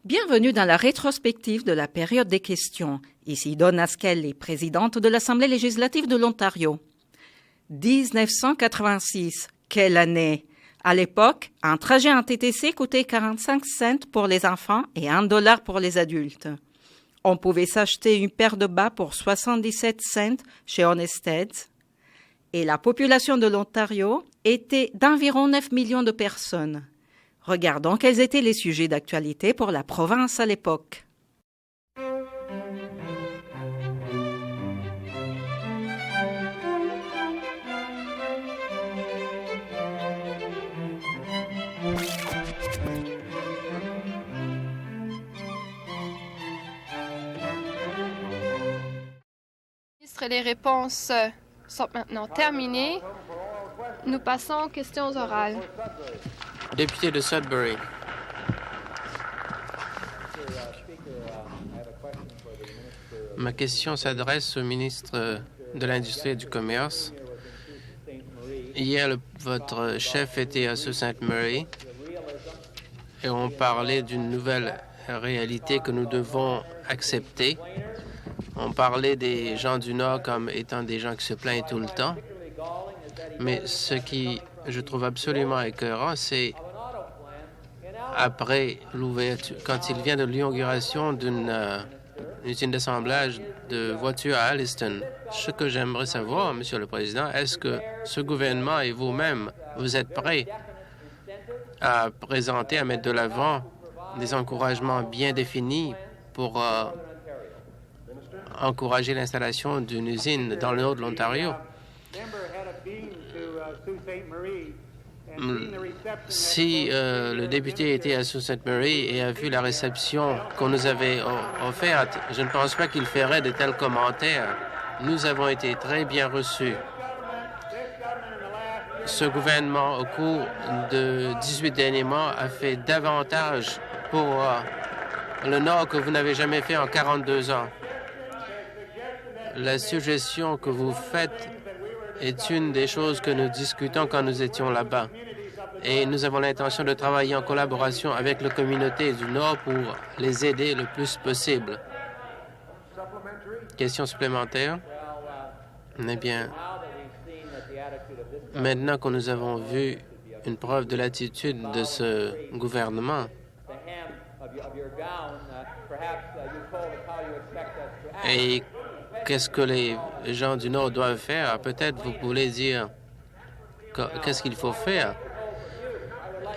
Bienvenue dans la rétrospective de la période des questions. Ici Donna Skelly, présidente de l'Assemblée législative de l'Ontario. 1986, quelle année! À l'époque, un trajet en TTC coûtait 45 cents pour les enfants et $1 pour les adultes. On pouvait s'acheter une paire de bas pour 77 cents chez Honesteads. Et la population de l'Ontario était d'environ 9 millions de personnes. Regardons quels étaient les sujets d'actualité pour la province à l'époque. Les réponses sont maintenant terminées. Nous passons aux questions orales. Député de Sudbury. Ma question s'adresse au ministre de l'Industrie et du Commerce. Hier, votre chef était à Sault Ste. Marie et on parlait d'une nouvelle réalité que nous devons accepter. On parlait des gens du Nord comme étant des gens qui se plaignent tout le temps. Mais ce qui, je trouve absolument écœurant, c'est après l'ouverture, quand il vient de l'inauguration d'une usine d'assemblage de voitures à Alliston, ce que j'aimerais savoir, Monsieur le Président, est-ce que ce gouvernement et vous-même, vous êtes prêts à présenter, à mettre de l'avant des encouragements bien définis pour encourager l'installation d'une usine dans le nord de l'Ontario? Si le député était à Sault Ste. Marie et a vu la réception qu'on nous avait offerte, je ne pense pas qu'il ferait de tels commentaires. Nous avons été très bien reçus. Ce gouvernement, au cours de 18 derniers mois, a fait davantage pour le Nord que vous n'avez jamais fait en 42 ans. La suggestion que vous faites est une des choses que nous discutons quand nous étions là-bas. Et nous avons l'intention de travailler en collaboration avec la communauté du Nord pour les aider le plus possible. Question supplémentaire? Eh bien, maintenant que nous avons vu une preuve de l'attitude de ce gouvernement, et qu'est-ce que les gens du Nord doivent faire? Peut-être vous pouvez dire qu'est-ce qu'il faut faire.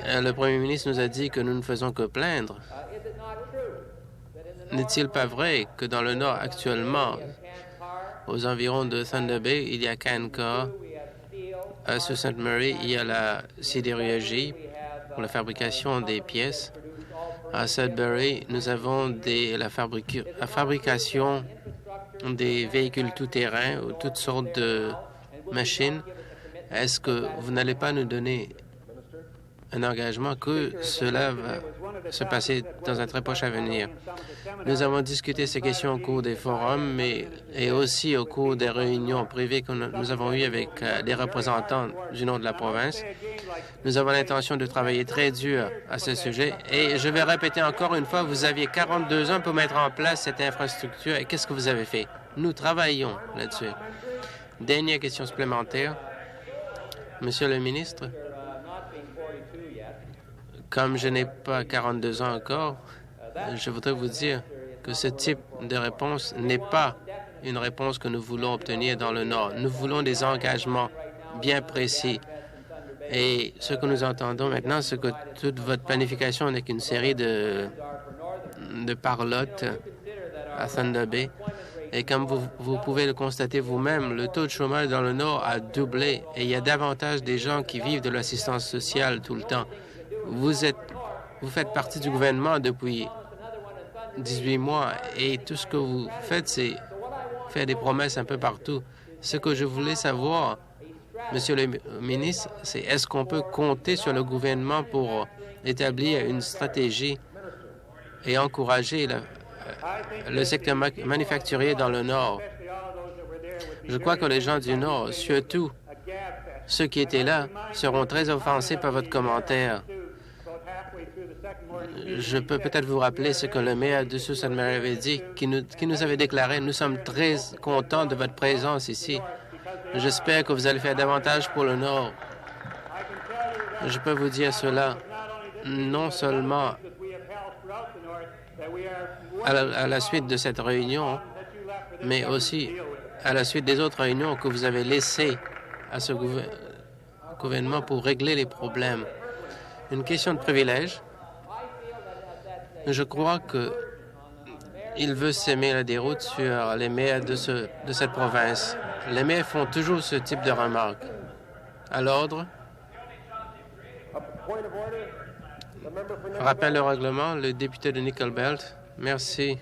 Le Premier ministre nous a dit que nous ne faisons que plaindre. N'est-il pas vrai que dans le Nord actuellement, aux environs de Thunder Bay, il y a Cancar, à Sault Ste. Marie, il y a la sidérurgie pour la fabrication des pièces. À Sudbury, nous avons la fabrication des véhicules tout-terrain ou toutes sortes de machines. Est-ce que vous n'allez pas nous donner un engagement que cela va se passer dans un très proche avenir? Nous avons discuté ces questions au cours des forums, et aussi au cours des réunions privées que nous avons eues avec les représentants du nord de la province. Nous avons l'intention de travailler très dur à ce sujet. Et je vais répéter encore une fois, vous aviez 42 ans pour mettre en place cette infrastructure. Et qu'est-ce que vous avez fait? Nous travaillons là-dessus. Dernière question supplémentaire. Monsieur le ministre, comme je n'ai pas 42 ans encore, je voudrais vous dire que ce type de réponse n'est pas une réponse que nous voulons obtenir dans le Nord. Nous voulons des engagements bien précis. Et ce que nous entendons maintenant, c'est que toute votre planification n'est qu'une série de parlottes à Thunder Bay. Et comme vous pouvez le constater vous-même, le taux de chômage dans le Nord a doublé et il y a davantage des gens qui vivent de l'assistance sociale tout le temps. Vous faites partie du gouvernement depuis 18 mois et tout ce que vous faites, c'est faire des promesses un peu partout. Ce que je voulais savoir, Monsieur le ministre, c'est est-ce qu'on peut compter sur le gouvernement pour établir une stratégie et encourager le secteur manufacturier dans le Nord? Je crois que les gens du Nord, surtout ceux qui étaient là, seront très offensés par votre commentaire. Je peux peut-être vous rappeler ce que le maire de Sault Ste. Marie avait dit, qui nous avait déclaré: nous sommes très contents de votre présence ici. J'espère que vous allez faire davantage pour le Nord. Je peux vous dire cela, non seulement à la suite de cette réunion, mais aussi à la suite des autres réunions que vous avez laissées à ce gouvernement pour régler les problèmes. Une question de privilège. Je crois qu'il veut s'aimer la déroute sur les maires de cette province. Les maires font toujours ce type de remarques. À l'ordre. Rappel au règlement, le député de Nickel Belt. Merci.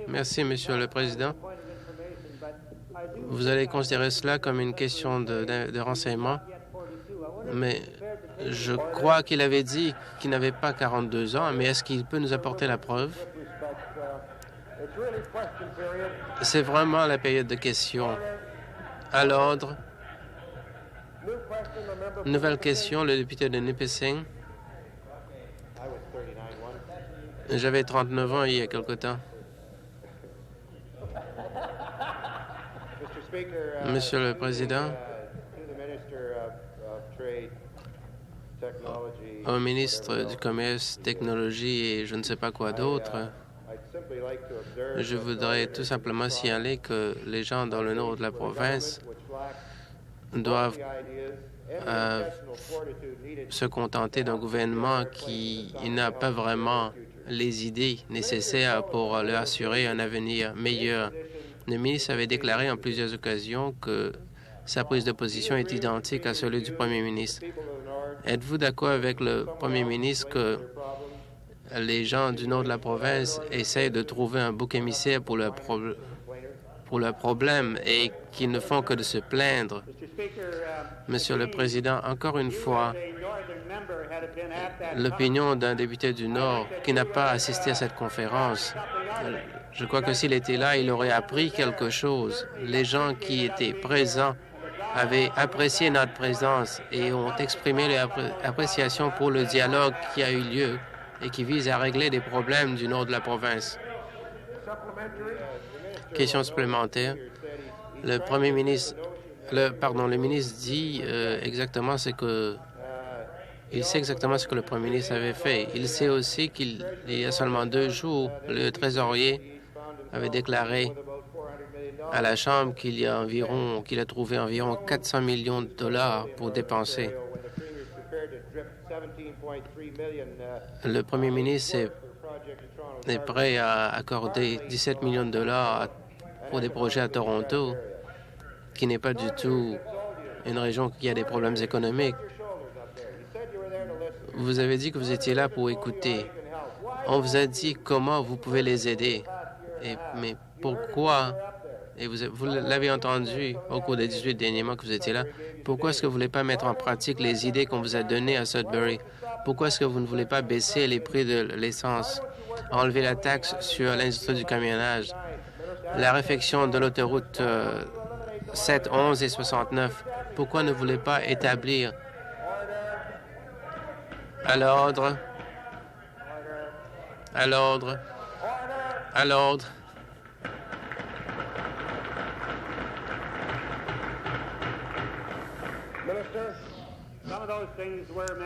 Merci, Monsieur le Président. Vous allez considérer cela comme une question de renseignement, mais je crois qu'il avait dit qu'il n'avait pas 42 ans, mais est-ce qu'il peut nous apporter la preuve? C'est vraiment la période de questions. À l'ordre. Nouvelle question, le député de Nipissing. J'avais 39 ans il y a quelque temps. Monsieur le Président, au ministre du Commerce, Technologie et je ne sais pas quoi d'autre, je voudrais tout simplement signaler que les gens dans le nord de la province doivent se contenter d'un gouvernement qui n'a pas vraiment les idées nécessaires pour leur assurer un avenir meilleur. Le ministre avait déclaré en plusieurs occasions que sa prise de position est identique à celle du Premier ministre. Êtes-vous d'accord avec le Premier ministre que les gens du nord de la province essaient de trouver un bouc émissaire pour leur problème et qu'ils ne font que de se plaindre? Monsieur le Président, encore une fois, l'opinion d'un député du Nord qui n'a pas assisté à cette conférence, je crois que s'il était là, il aurait appris quelque chose. Les gens qui étaient présents avaient apprécié notre présence et ont exprimé leur appréciation pour le dialogue qui a eu lieu et qui vise à régler des problèmes du nord de la province. Question supplémentaire. Le Premier ministre, le ministre dit exactement ce que... Il sait exactement ce que le Premier ministre avait fait. Il sait aussi qu'il y a seulement 2 jours, le trésorier avait déclaré à la Chambre qu'il a trouvé environ 400 millions de dollars pour dépenser. Le Premier ministre est prêt à accorder 17 millions de dollars pour des projets à Toronto, qui n'est pas du tout une région qui a des problèmes économiques. Vous avez dit que vous étiez là pour écouter. On vous a dit comment vous pouvez les aider. Mais pourquoi, et vous l'avez entendu au cours des 18 derniers mois que vous étiez là, pourquoi est-ce que vous ne voulez pas mettre en pratique les idées qu'on vous a données à Sudbury? Pourquoi est-ce que vous ne voulez pas baisser les prix de l'essence, enlever la taxe sur l'industrie du camionnage, la réfection de l'autoroute 7, 11 et 69? Pourquoi ne voulez pas établir à l'ordre, à l'ordre, à l'ordre.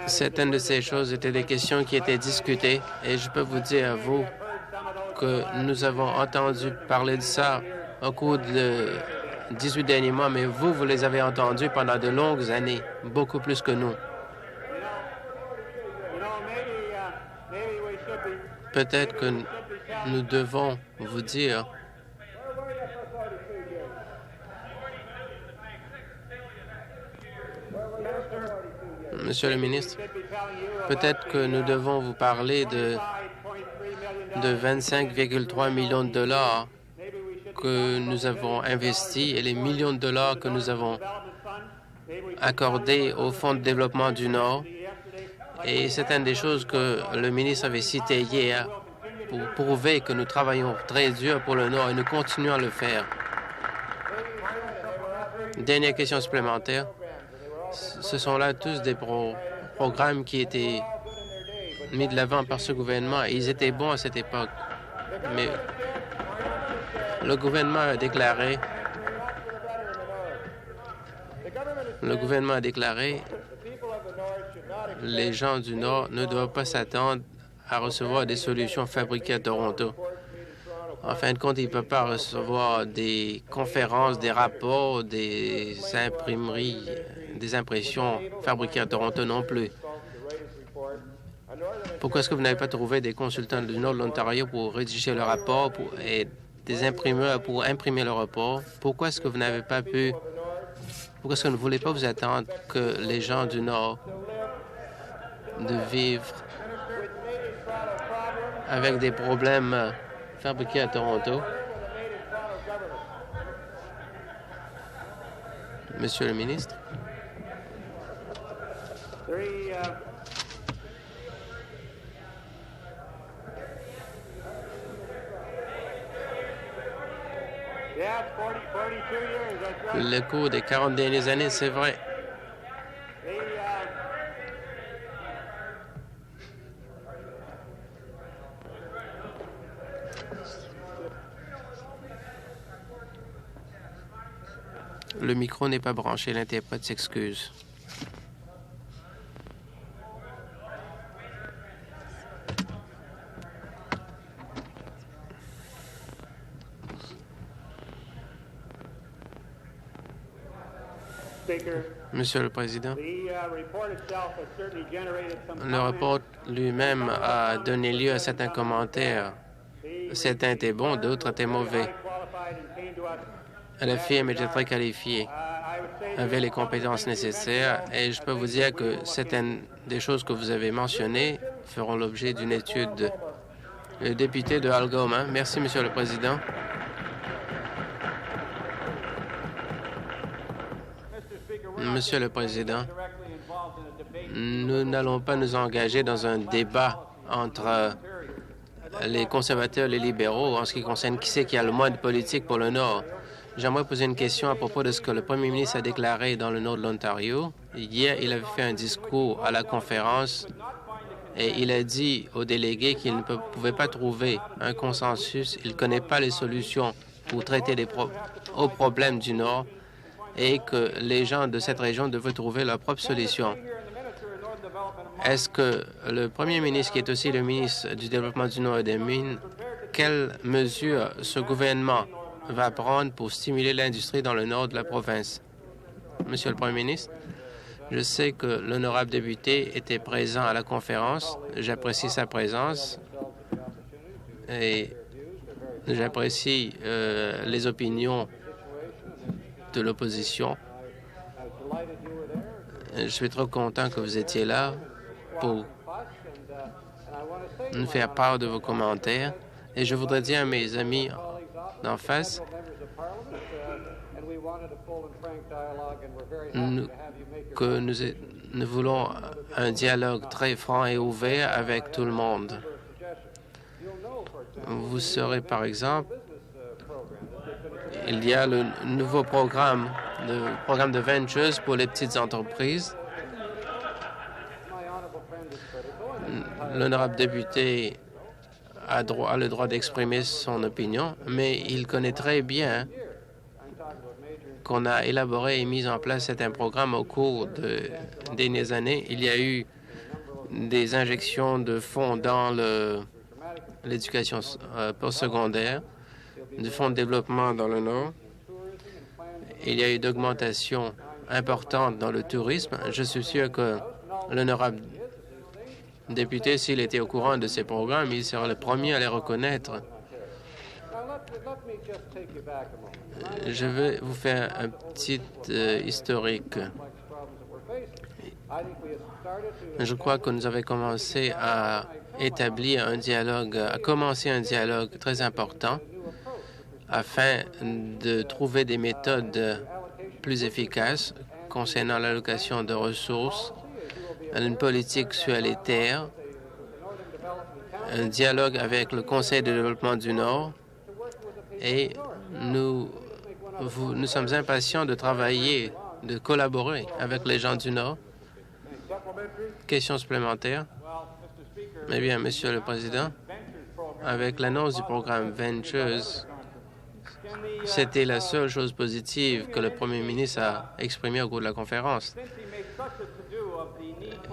Certaines de ces choses étaient des questions qui étaient discutées et je peux vous dire à vous que nous avons entendu parler de ça au cours de 18 derniers mois, mais vous les avez entendus pendant de longues années, beaucoup plus que nous. Peut-être que nous devons vous dire Monsieur le ministre, peut-être que nous devons vous parler de 25,3 millions de dollars que nous avons investis et les millions de dollars que nous avons accordés au Fonds de développement du Nord. Et c'est une des choses que le ministre avait citées hier pour prouver que nous travaillons très dur pour le Nord et nous continuons à le faire. Dernière question supplémentaire. Ce sont là tous des programmes qui étaient mis de l'avant par ce gouvernement. Ils étaient bons à cette époque. Mais le gouvernement a déclaré les gens du Nord ne doivent pas s'attendre à recevoir des solutions fabriquées à Toronto. En fin de compte, ils ne peuvent pas recevoir des conférences, des rapports, des imprimeries, des impressions fabriquées à Toronto non plus. Pourquoi est-ce que vous n'avez pas trouvé des consultants du Nord de l'Ontario pour rédiger le rapport et des imprimeurs pour imprimer le rapport? Pourquoi est-ce que vous n'avez pas pu... Pourquoi est-ce que vous ne voulez pas vous attendre que les gens du Nord de vivre avec des problèmes fabriqués à Toronto? Monsieur le ministre. Le cours des 40 dernières années, c'est vrai. Le micro n'est pas branché, l'interprète s'excuse. Monsieur le Président, le rapport lui-même a donné lieu à certains commentaires. Certains étaient bons, d'autres étaient mauvais. La firme était très qualifiée, avait les compétences nécessaires, et je peux vous dire que certaines des choses que vous avez mentionnées feront l'objet d'une étude. Le député de Algoma. Merci, Monsieur le Président. Monsieur le Président, nous n'allons pas nous engager dans un débat entre les conservateurs et les libéraux en ce qui concerne qui c'est qui a le moins de politique pour le Nord. J'aimerais poser une question à propos de ce que le premier ministre a déclaré dans le Nord de l'Ontario. Hier, il avait fait un discours à la conférence et il a dit aux délégués qu'il ne pouvait pas trouver un consensus. Il ne connaît pas les solutions pour traiter aux problèmes du Nord et que les gens de cette région devaient trouver leur propre solution. Est-ce que le premier ministre, qui est aussi le ministre du Développement du Nord et des Mines, quelles mesures ce gouvernement va prendre pour stimuler l'industrie dans le nord de la province? Monsieur le Premier ministre, je sais que l'honorable député était présent à la conférence. J'apprécie sa présence et j'apprécie les opinions de l'opposition. Je suis trop content que vous étiez là pour nous faire part de vos commentaires. Et je voudrais dire à mes amis d'en face que nous voulons un dialogue très franc et ouvert avec tout le monde. Vous saurez, par exemple, il y a le nouveau programme de ventures pour les petites entreprises. L'honorable député a le droit d'exprimer son opinion, mais il connaît très bien qu'on a élaboré et mis en place certains programmes au cours des dernières années. Il y a eu des injections de fonds dans l'éducation postsecondaire, du fonds de développement dans le Nord. Il y a eu d'augmentation importante dans le tourisme. Je suis sûr que l'honorable député, s'il était au courant de ces programmes, il sera le premier à les reconnaître. Je vais vous faire un petit historique. Je crois que nous avons commencé à commencer un dialogue très important afin de trouver des méthodes plus efficaces concernant l'allocation de ressources, une politique sur les terres, un dialogue avec le Conseil de développement du Nord, et nous sommes impatients de travailler, de collaborer avec les gens du Nord. Question supplémentaire. Eh bien, Monsieur le Président, avec l'annonce du programme Ventures, c'était la seule chose positive que le Premier ministre a exprimée au cours de la conférence.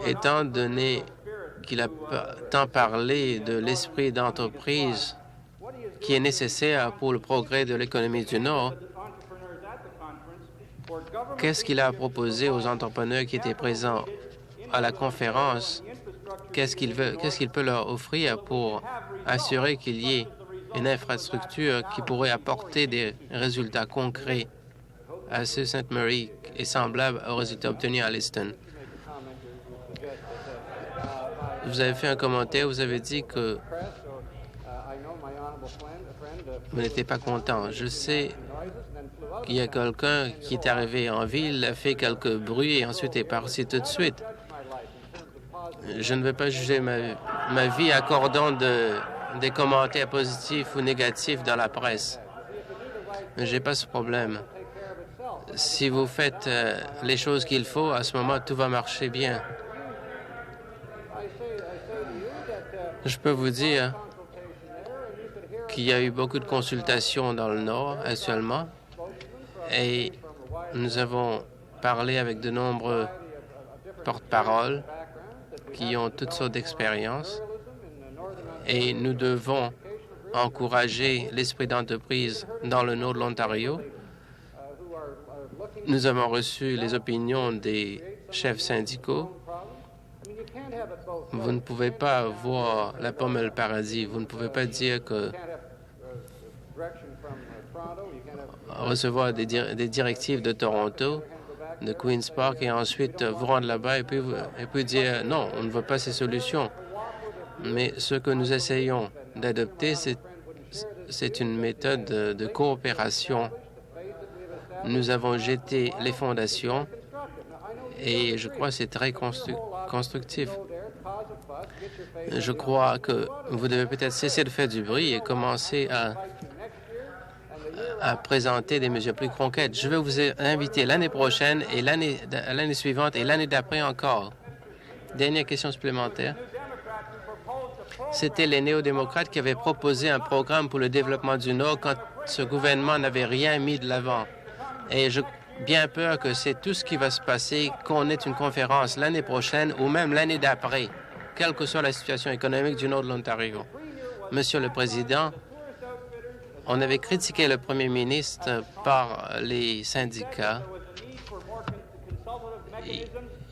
Étant donné qu'il a tant parlé de l'esprit d'entreprise qui est nécessaire pour le progrès de l'économie du Nord, qu'est-ce qu'il a proposé aux entrepreneurs qui étaient présents à la conférence? Qu'est-ce qu'il peut leur offrir pour assurer qu'il y ait une infrastructure qui pourrait apporter des résultats concrets à Sault Ste. Marie et semblables aux résultats obtenus à Liston? Vous avez fait un commentaire, vous avez dit que vous n'étiez pas content. Je sais qu'il y a quelqu'un qui est arrivé en ville, a fait quelques bruits et ensuite est parti tout de suite. Je ne vais pas juger ma vie accordant des commentaires positifs ou négatifs dans la presse. Mais je n'ai pas ce problème. Si vous faites les choses qu'il faut, à ce moment, tout va marcher bien. Je peux vous dire qu'il y a eu beaucoup de consultations dans le Nord actuellement et nous avons parlé avec de nombreux porte-paroles qui ont toutes sortes d'expériences et nous devons encourager l'esprit d'entreprise dans le nord de l'Ontario. Nous avons reçu les opinions des chefs syndicaux. Vous ne pouvez pas voir la pomme et le paradis. Vous ne pouvez pas dire que recevoir des directives de Toronto, de Queen's Park, et ensuite vous rendre là-bas et puis dire non, on ne veut pas ces solutions. Mais ce que nous essayons d'adopter, c'est une méthode de coopération. Nous avons jeté les fondations et je crois que c'est très constructif. Je crois que vous devez peut-être cesser de faire du bruit et commencer à présenter des mesures plus concrètes. Je vais vous inviter l'année prochaine et l'année suivante et l'année d'après encore. Dernière question supplémentaire. C'était les néo-démocrates qui avaient proposé un programme pour le développement du Nord quand ce gouvernement n'avait rien mis de l'avant. Et j'ai bien peur que c'est tout ce qui va se passer, qu'on ait une conférence l'année prochaine ou même l'année d'après, quelle que soit la situation économique du nord de l'Ontario. Monsieur le Président, on avait critiqué le Premier ministre par les syndicats.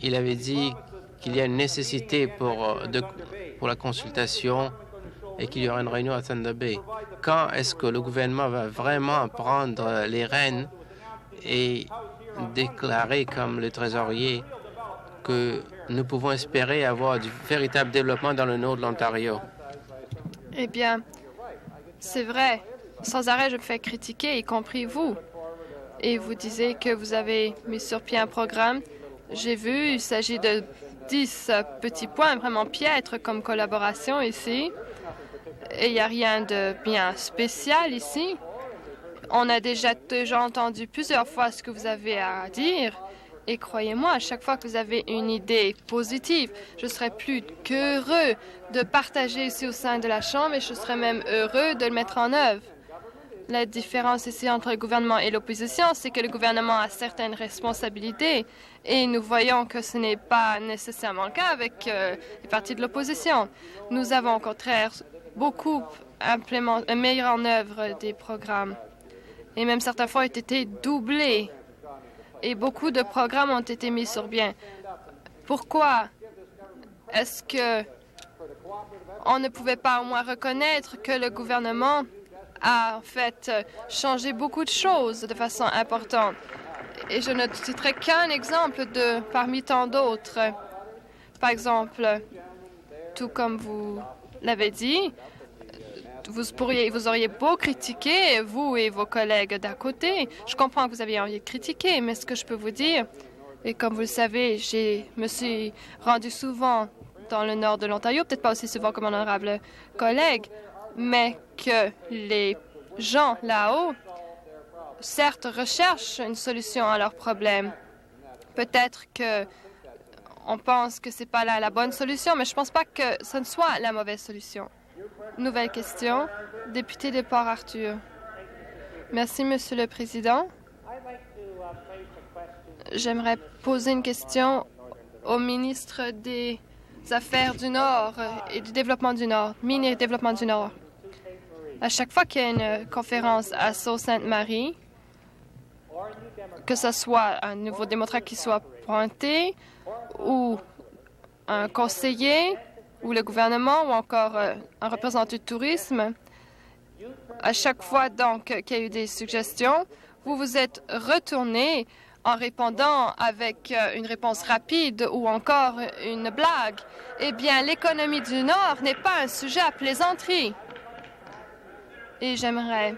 Il avait dit qu'il y a une nécessité pour la consultation et qu'il y aura une réunion à Thunder Bay. Quand est-ce que le gouvernement va vraiment prendre les rênes et déclarer comme le trésorier que nous pouvons espérer avoir du véritable développement dans le nord de l'Ontario? Eh bien, c'est vrai. Sans arrêt, je me fais critiquer, y compris vous. Et vous disiez que vous avez mis sur pied un programme. J'ai vu, il s'agit de 10 petits points vraiment piètres comme collaboration ici. Et il n'y a rien de bien spécial ici. On a déjà entendu plusieurs fois ce que vous avez à dire. Et croyez-moi, à chaque fois que vous avez une idée positive, je serais plus qu'heureux de partager ici au sein de la Chambre et je serais même heureux de le mettre en œuvre. La différence ici entre le gouvernement et l'opposition, c'est que le gouvernement a certaines responsabilités et nous voyons que ce n'est pas nécessairement le cas avec les partis de l'opposition. Nous avons au contraire beaucoup mis en œuvre des programmes et même certaines fois ont été doublés et beaucoup de programmes ont été mis sur pied. Pourquoi est-ce que on ne pouvait pas au moins reconnaître que le gouvernement a en fait changé beaucoup de choses de façon importante? Et je ne citerai qu'un exemple parmi tant d'autres. Par exemple, tout comme vous l'avez dit, vous auriez beau critiquer, vous et vos collègues d'à côté. Je comprends que vous avez envie de critiquer, mais ce que je peux vous dire, et comme vous le savez, je me suis rendu souvent dans le nord de l'Ontario, peut-être pas aussi souvent que mon honorable collègue, mais que les gens là-haut, certes, recherchent une solution à leurs problèmes. Peut-être que On pense que ce n'est pas la bonne solution, mais je ne pense pas que ce ne soit la mauvaise solution. Nouvelle question, député de Port-Arthur. Merci, Monsieur le Président. J'aimerais poser une question au ministre des Affaires du Nord et du Développement du Nord, Mines et Développement du Nord. À chaque fois qu'il y a une conférence à Sault-Sainte-Marie, que ce soit un nouveau démocrate qui soit pointé, ou un conseiller, ou le gouvernement, ou encore un représentant du tourisme, à chaque fois donc qu'il y a eu des suggestions, vous vous êtes retourné en répondant avec une réponse rapide ou encore une blague. Eh bien, l'économie du Nord n'est pas un sujet à plaisanterie. Et j'aimerais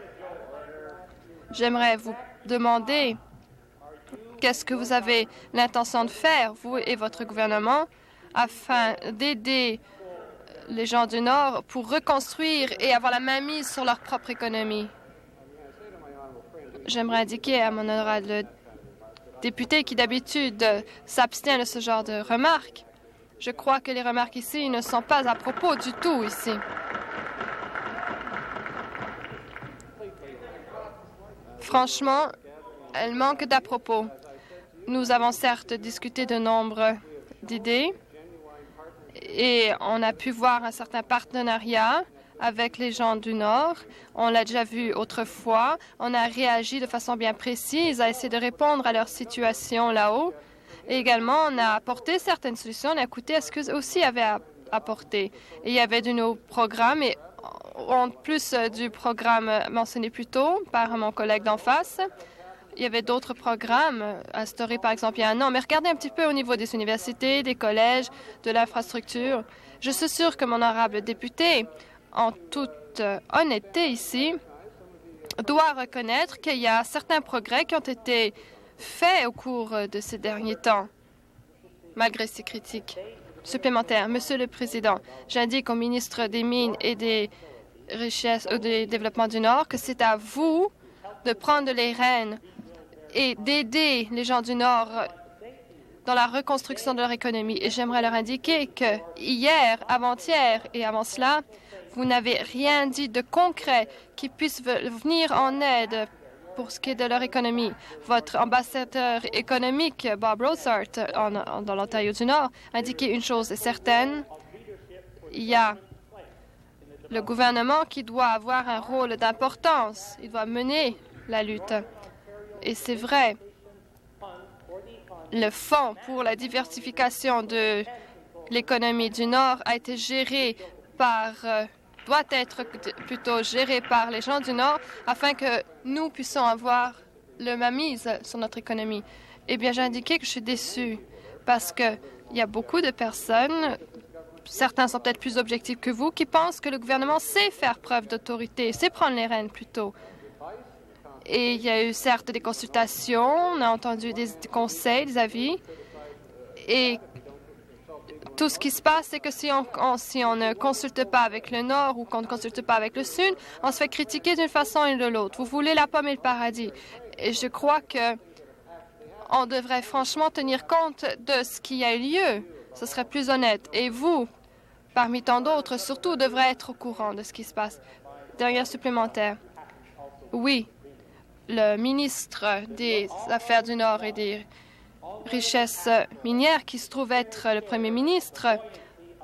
vous demander qu'est-ce que vous avez l'intention de faire, vous et votre gouvernement, afin d'aider les gens du Nord pour reconstruire et avoir la main mise sur leur propre économie. J'aimerais indiquer à mon honorable député qui d'habitude s'abstient de ce genre de remarques. Je crois que les remarques ici ne sont pas à propos du tout ici. Franchement, elles manquent d'à propos. Nous avons certes discuté de nombre d'idées et on a pu voir un certain partenariat avec les gens du Nord. On l'a déjà vu autrefois. On a réagi de façon bien précise à essayer de répondre à leur situation là-haut. Et également, on a apporté certaines solutions. On a écouté à ce qu'eux aussi avaient apporté. Et il y avait de nos programmes, et en plus du programme mentionné plus tôt par mon collègue d'en face, il y avait d'autres programmes instaurés, par exemple, il y a un an. Mais regardez un petit peu au niveau des universités, des collèges, de l'infrastructure. Je suis sûre que mon honorable député, en toute honnêteté ici, doit reconnaître qu'il y a certains progrès qui ont été faits au cours de ces derniers temps, malgré ces critiques supplémentaires. Monsieur le Président, j'indique au ministre des Mines et des Richesses du Développement du Nord que c'est à vous de prendre les rênes et d'aider les gens du Nord dans la reconstruction de leur économie. Et j'aimerais leur indiquer que hier, avant-hier et avant cela, vous n'avez rien dit de concret qui puisse venir en aide pour ce qui est de leur économie. Votre ambassadeur économique, Bob Rosart, dans l'Ontario du Nord, a indiqué une chose certaine. Il y a le gouvernement qui doit avoir un rôle d'importance. Il doit mener la lutte. Et c'est vrai, le fonds pour la diversification de l'économie du Nord a été géré doit être plutôt géré par les gens du Nord afin que nous puissions avoir la mise sur notre économie. Eh bien, j'ai indiqué que je suis déçue parce qu'il y a beaucoup de personnes, certains sont peut-être plus objectifs que vous, qui pensent que le gouvernement sait faire preuve d'autorité, sait prendre les rênes plutôt. Et il y a eu certes des consultations, on a entendu des conseils, des avis, et tout ce qui se passe, c'est que si on ne consulte pas avec le Nord ou qu'on ne consulte pas avec le Sud, on se fait critiquer d'une façon et de l'autre. Vous voulez la pomme et le paradis. Et je crois que on devrait franchement tenir compte de ce qui a eu lieu. Ce serait plus honnête. Et vous, parmi tant d'autres, surtout, devrez être au courant de ce qui se passe. Dernière supplémentaire. Oui, le ministre des Affaires du Nord et des Richesses minières, qui se trouve être le premier ministre,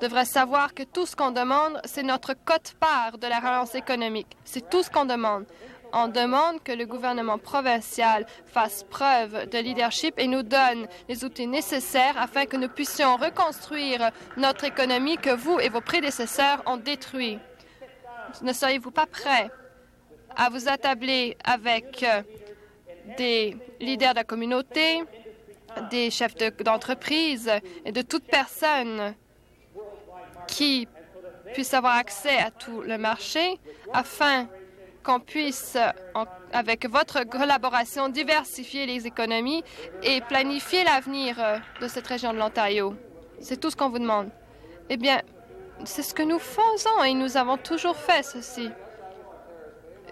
devrait savoir que tout ce qu'on demande, c'est notre quote-part de la relance économique. C'est tout ce qu'on demande. On demande que le gouvernement provincial fasse preuve de leadership et nous donne les outils nécessaires afin que nous puissions reconstruire notre économie que vous et vos prédécesseurs ont détruite. Ne seriez-vous pas prêts à vous attabler avec des leaders de la communauté, des chefs d'entreprise et de toute personne qui puisse avoir accès à tout le marché afin qu'on puisse, avec votre collaboration, diversifier les économies et planifier l'avenir de cette région de l'Ontario. C'est tout ce qu'on vous demande. Eh bien, c'est ce que nous faisons et nous avons toujours fait ceci.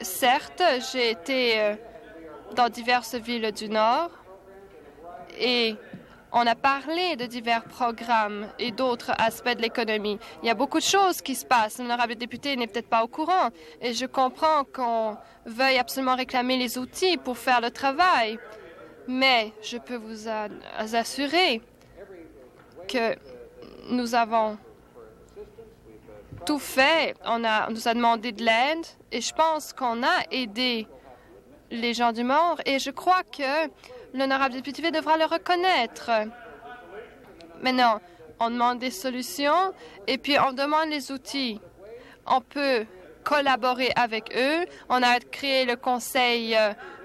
Certes, j'ai été dans diverses villes du Nord et On a parlé de divers programmes et d'autres aspects de l'économie. Il y a beaucoup de choses qui se passent. L'honorable député n'est peut-être pas au courant et je comprends qu'on veuille absolument réclamer les outils pour faire le travail. Mais je peux vous assurer que nous avons tout fait. On nous a demandé de l'aide et je pense qu'on a aidé les gens du Nord et je crois que l'honorable député devra le reconnaître. Maintenant, on demande des solutions et puis on demande les outils. On peut collaborer avec eux. On a créé le Conseil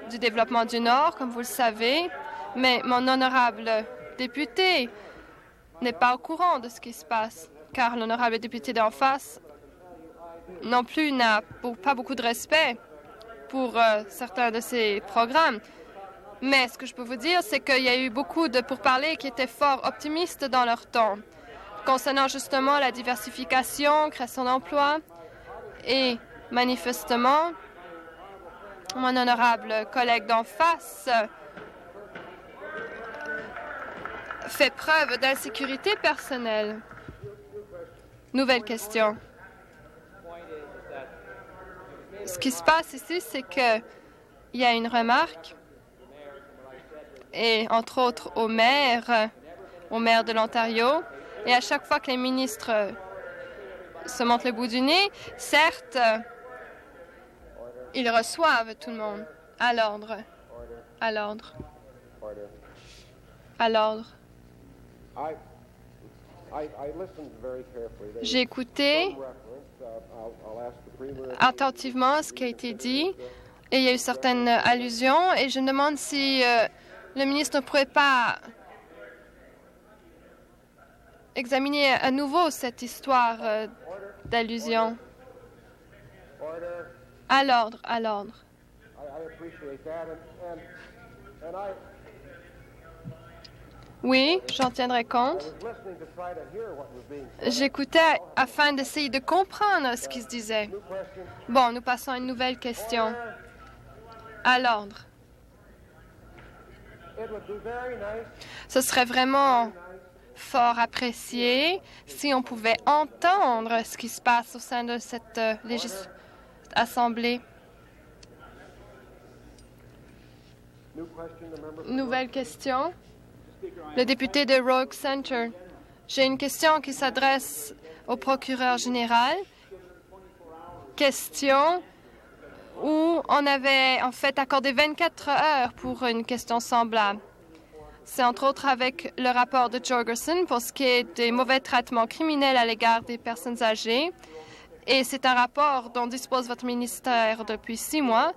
du développement du Nord, comme vous le savez, mais mon honorable député n'est pas au courant de ce qui se passe, car l'honorable député d'en face non plus n'a pas beaucoup de respect pour certains de ces programmes. Mais ce que je peux vous dire, c'est qu'il y a eu beaucoup de pourparlers qui étaient fort optimistes dans leur ton, concernant justement la diversification, création d'emplois, et manifestement, mon honorable collègue d'en face fait preuve d'insécurité personnelle. Nouvelle question. Ce qui se passe ici, c'est qu'il y a une remarque, et entre autres au maire de l'Ontario, et à chaque fois que les ministres se montrent le bout du nez, certes, ils reçoivent tout le monde. À l'ordre. À l'ordre. À l'ordre. J'ai écouté attentivement ce qui a été dit et il y a eu certaines allusions et je me demande si le ministre ne pourrait pas examiner à nouveau cette histoire d'allusion. À l'ordre, à l'ordre. Oui, j'en tiendrai compte. J'écoutais afin d'essayer de comprendre ce qui se disait. Bon, nous passons à une nouvelle question. À l'ordre. Ce serait vraiment fort apprécié si on pouvait entendre ce qui se passe au sein de cette Assemblée. Nouvelle question. Le député de Rogue Center. J'ai une question qui s'adresse au procureur général. Question où on avait en fait accordé 24 heures pour une question semblable. C'est entre autres avec le rapport de Jorgensen pour ce qui est des mauvais traitements criminels à l'égard des personnes âgées. Et c'est un rapport dont dispose votre ministère depuis 6 mois.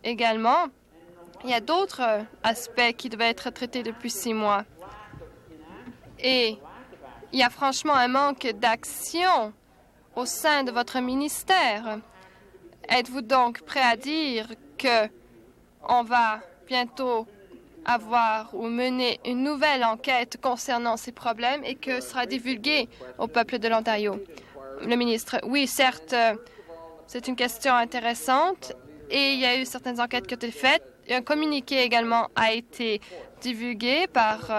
Également, il y a d'autres aspects qui devaient être traités depuis 6 mois. Et il y a franchement un manque d'action au sein de votre ministère. Êtes-vous donc prêt à dire qu'on va bientôt avoir ou mener une nouvelle enquête concernant ces problèmes et que sera divulguée au peuple de l'Ontario? Le ministre, oui, certes, c'est une question intéressante et il y a eu certaines enquêtes qui ont été faites. Un communiqué également a été divulgué par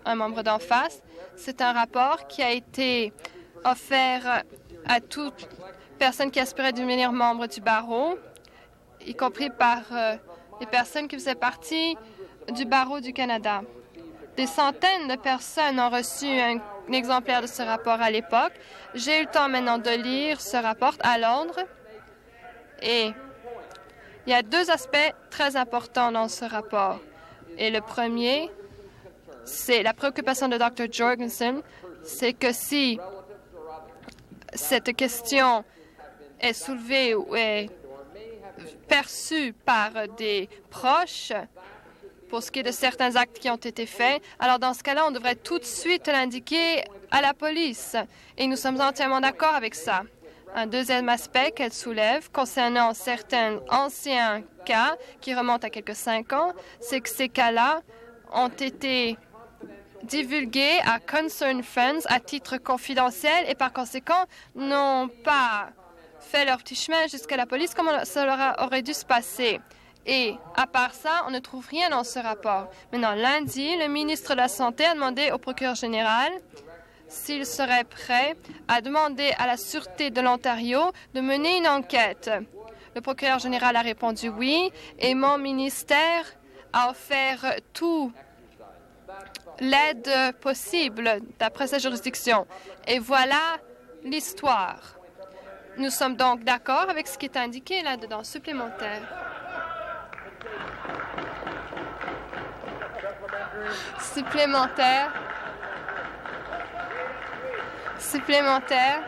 un membre d'en face. C'est un rapport qui a été offert à toute personne qui aspirait à devenir membre du barreau, y compris par les personnes qui faisaient partie du barreau du Canada. Des centaines de personnes ont reçu un exemplaire de ce rapport à l'époque. J'ai eu le temps maintenant de lire ce rapport à l'ordre et il y a 2 aspects très importants dans ce rapport. Et le premier, c'est la préoccupation de Dr. Jorgensen, c'est que si cette question est soulevée ou est perçue par des proches pour ce qui est de certains actes qui ont été faits, alors dans ce cas-là, on devrait tout de suite l'indiquer à la police. Et nous sommes entièrement d'accord avec ça. Un deuxième aspect qu'elle soulève concernant certains anciens cas qui remontent à quelques 5 ans, c'est que ces cas-là ont été divulgués à Concerned Friends à titre confidentiel et par conséquent n'ont pas fait leur petit chemin jusqu'à la police comme cela aurait dû se passer. Et à part ça, on ne trouve rien dans ce rapport. Maintenant, lundi, le ministre de la Santé a demandé au procureur général s'il serait prêt à demander à la Sûreté de l'Ontario de mener une enquête. Le procureur général a répondu oui et mon ministère a offert tout l'aide possible d'après sa juridiction. Et voilà l'histoire. Nous sommes donc d'accord avec ce qui est indiqué là-dedans, supplémentaire. Supplémentaire. Supplémentaire.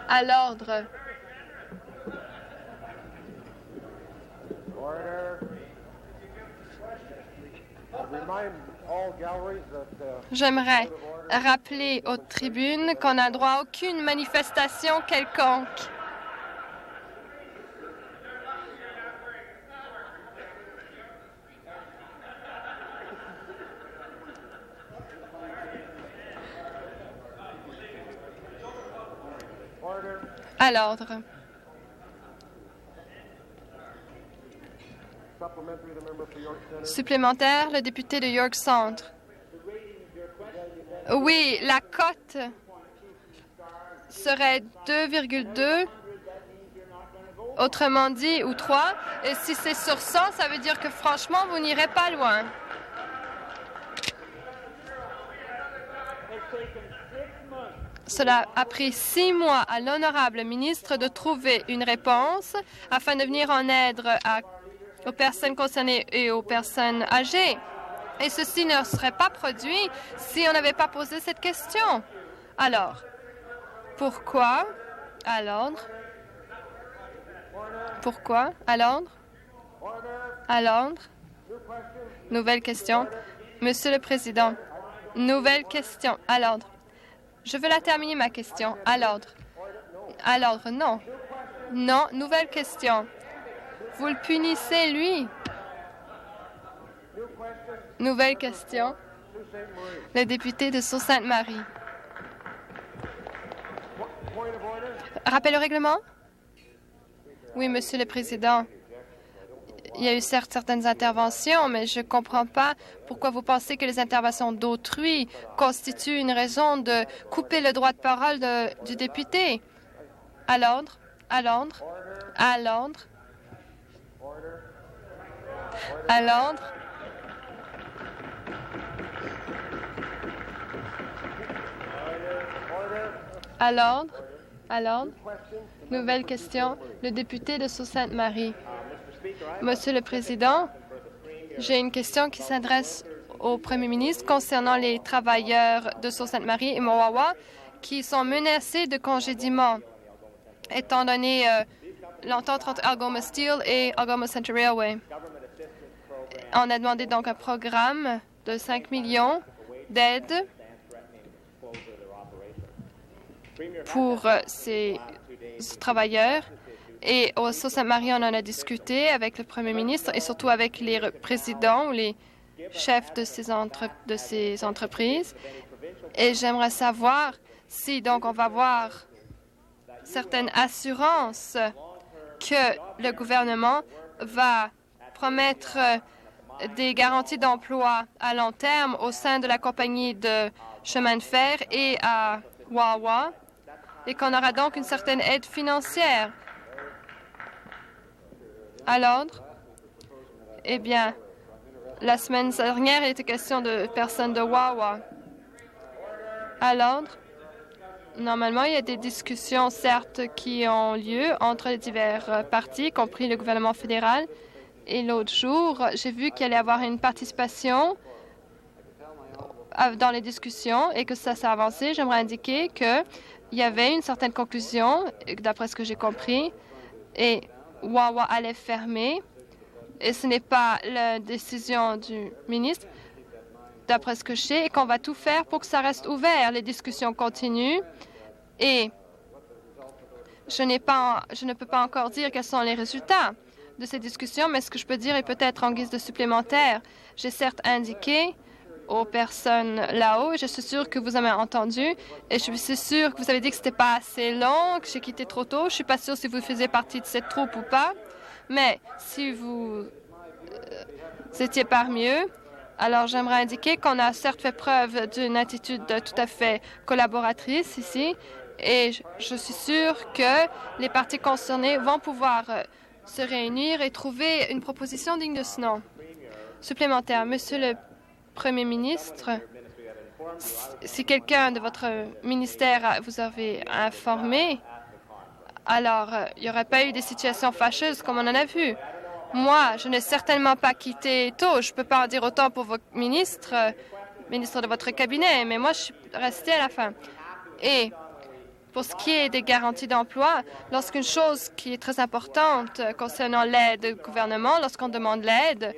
À l'ordre. J'aimerais rappeler aux tribunes qu'on n'a droit à aucune manifestation quelconque. À l'ordre. Supplémentaire, le député de York Centre. Oui, la cote serait 2,2, autrement dit, ou 3. Et si c'est sur 100, ça veut dire que franchement, vous n'irez pas loin. Cela a pris 6 mois à l'honorable ministre de trouver une réponse afin de venir en aide aux personnes concernées et aux personnes âgées. Et ceci ne serait pas produit si on n'avait pas posé cette question. Alors, pourquoi? À l'ordre. Pourquoi? À l'ordre. À l'ordre. Nouvelle question. Monsieur le Président, nouvelle question. À l'ordre. Je veux la terminer, ma question. À l'ordre. À l'ordre, non. Non, nouvelle question. Vous le punissez, lui. Nouvelle question. Le député de Sault-Sainte-Marie. Rappel au règlement? Oui, Monsieur le Président. Il y a eu certaines interventions, mais je ne comprends pas pourquoi vous pensez que les interventions d'autrui constituent une raison de couper le droit de parole du député. À l'ordre. À l'ordre. À l'ordre. À l'ordre. À l'ordre. À l'ordre. Nouvelle question. Le député de Sault-Sainte-Marie. Monsieur le Président, j'ai une question qui s'adresse au Premier ministre concernant les travailleurs de Sault-Sainte-Marie et Mowawa qui sont menacés de congédiement, étant donné l'entente entre Algoma Steel et Algoma Central Railway. On a demandé donc un programme de 5 millions d'aide pour ces travailleurs. Et au Sault-Sainte-Marie, on en a discuté avec le Premier ministre et surtout avec les présidents ou les chefs de ces entreprises. Et j'aimerais savoir si donc on va avoir certaines assurances que le gouvernement va promettre des garanties d'emploi à long terme au sein de la compagnie de chemin de fer et à Wawa et qu'on aura donc une certaine aide financière. À l'ordre. Eh bien, la semaine dernière, il était question de personnes de Wawa. À l'ordre. Normalement, il y a des discussions, certes, qui ont lieu entre les divers partis, y compris le gouvernement fédéral. Et l'autre jour, j'ai vu qu'il allait y avoir une participation dans les discussions et que ça s'est avancé. J'aimerais indiquer qu'il y avait une certaine conclusion, d'après ce que j'ai compris, et Wawa allait fermer, et ce n'est pas la décision du ministre, d'après ce que je sais, et qu'on va tout faire pour que ça reste ouvert. Les discussions continuent, et Je ne peux pas encore dire quels sont les résultats de ces discussions, mais ce que je peux dire est peut-être en guise de supplémentaire. J'ai certes indiqué aux personnes là-haut, et je suis sûre que vous avez entendu, et je suis sûre que vous avez dit que ce n'était pas assez long, que j'ai quitté trop tôt. Je ne suis pas sûre si vous faisiez partie de cette troupe ou pas, mais si vous étiez parmi eux, alors j'aimerais indiquer qu'on a certes fait preuve d'une attitude tout à fait collaboratrice ici, et je suis sûre que les parties concernées vont pouvoir se réunir et trouver une proposition digne de ce nom. Supplémentaire, Monsieur le Premier ministre, si quelqu'un de votre ministère vous avait informé, alors il n'y aurait pas eu des situations fâcheuses comme on en a vu. Moi, je n'ai certainement pas quitté tôt. Je ne peux pas en dire autant pour vos ministres, ministre de votre cabinet, mais moi, je suis restée à la fin. Et pour ce qui est des garanties d'emploi, lorsqu'une chose qui est très importante concernant l'aide au gouvernement, lorsqu'on demande l'aide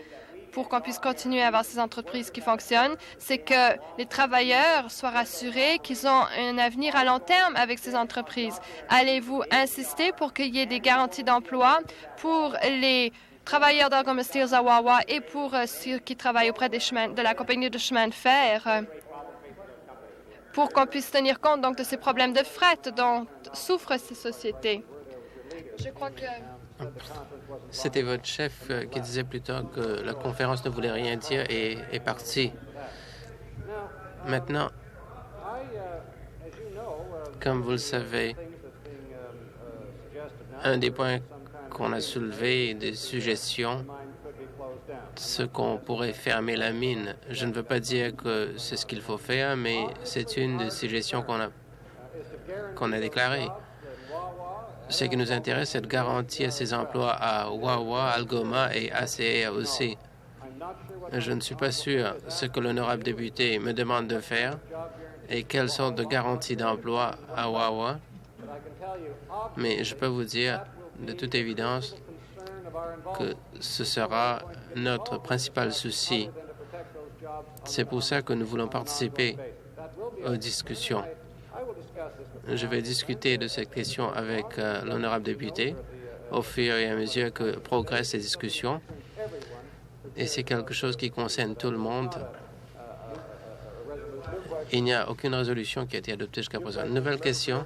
pour qu'on puisse continuer à avoir ces entreprises qui fonctionnent, c'est que les travailleurs soient rassurés qu'ils ont un avenir à long terme avec ces entreprises. Allez-vous insister pour qu'il y ait des garanties d'emploi pour les travailleurs d'Algoma Steels à Wawa et pour ceux qui travaillent auprès de la compagnie de chemin de fer, pour qu'on puisse tenir compte donc de ces problèmes de fret dont souffrent ces sociétés? Je crois que... C'était votre chef qui disait plus tard que la conférence ne voulait rien dire et est parti. Maintenant, comme vous le savez, un des points qu'on a soulevé, des suggestions, ce qu'on pourrait fermer la mine. Je ne veux pas dire que c'est ce qu'il faut faire, mais c'est une des suggestions qu'on a déclarées. Ce qui nous intéresse, c'est de garantir ces emplois à Wawa, Algoma et ACA aussi. Je ne suis pas sûr ce que l'honorable député me demande de faire et quelle sorte de garantie d'emploi à Wawa, mais je peux vous dire de toute évidence que ce sera notre principal souci. C'est pour ça que nous voulons participer aux discussions. Je vais discuter de cette question avec l'honorable député au fur et à mesure que progressent ces discussions. Et c'est quelque chose qui concerne tout le monde. Il n'y a aucune résolution qui a été adoptée jusqu'à présent. Nouvelle question.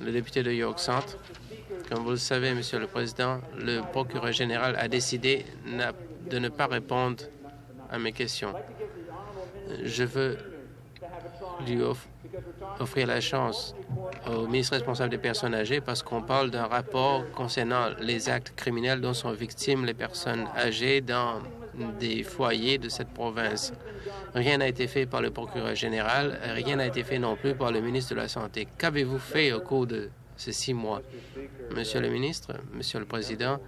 Le député de York Centre. Comme vous le savez, Monsieur le Président, le procureur général a décidé de ne pas répondre à mes questions. Je veux lui offrir la chance au ministre responsable des personnes âgées parce qu'on parle d'un rapport concernant les actes criminels dont sont victimes les personnes âgées dans des foyers de cette province. Rien n'a été fait par le procureur général, rien n'a été fait non plus par le ministre de la Santé. Qu'avez-vous fait au cours de ces 6 mois? Monsieur le ministre, Monsieur le Président,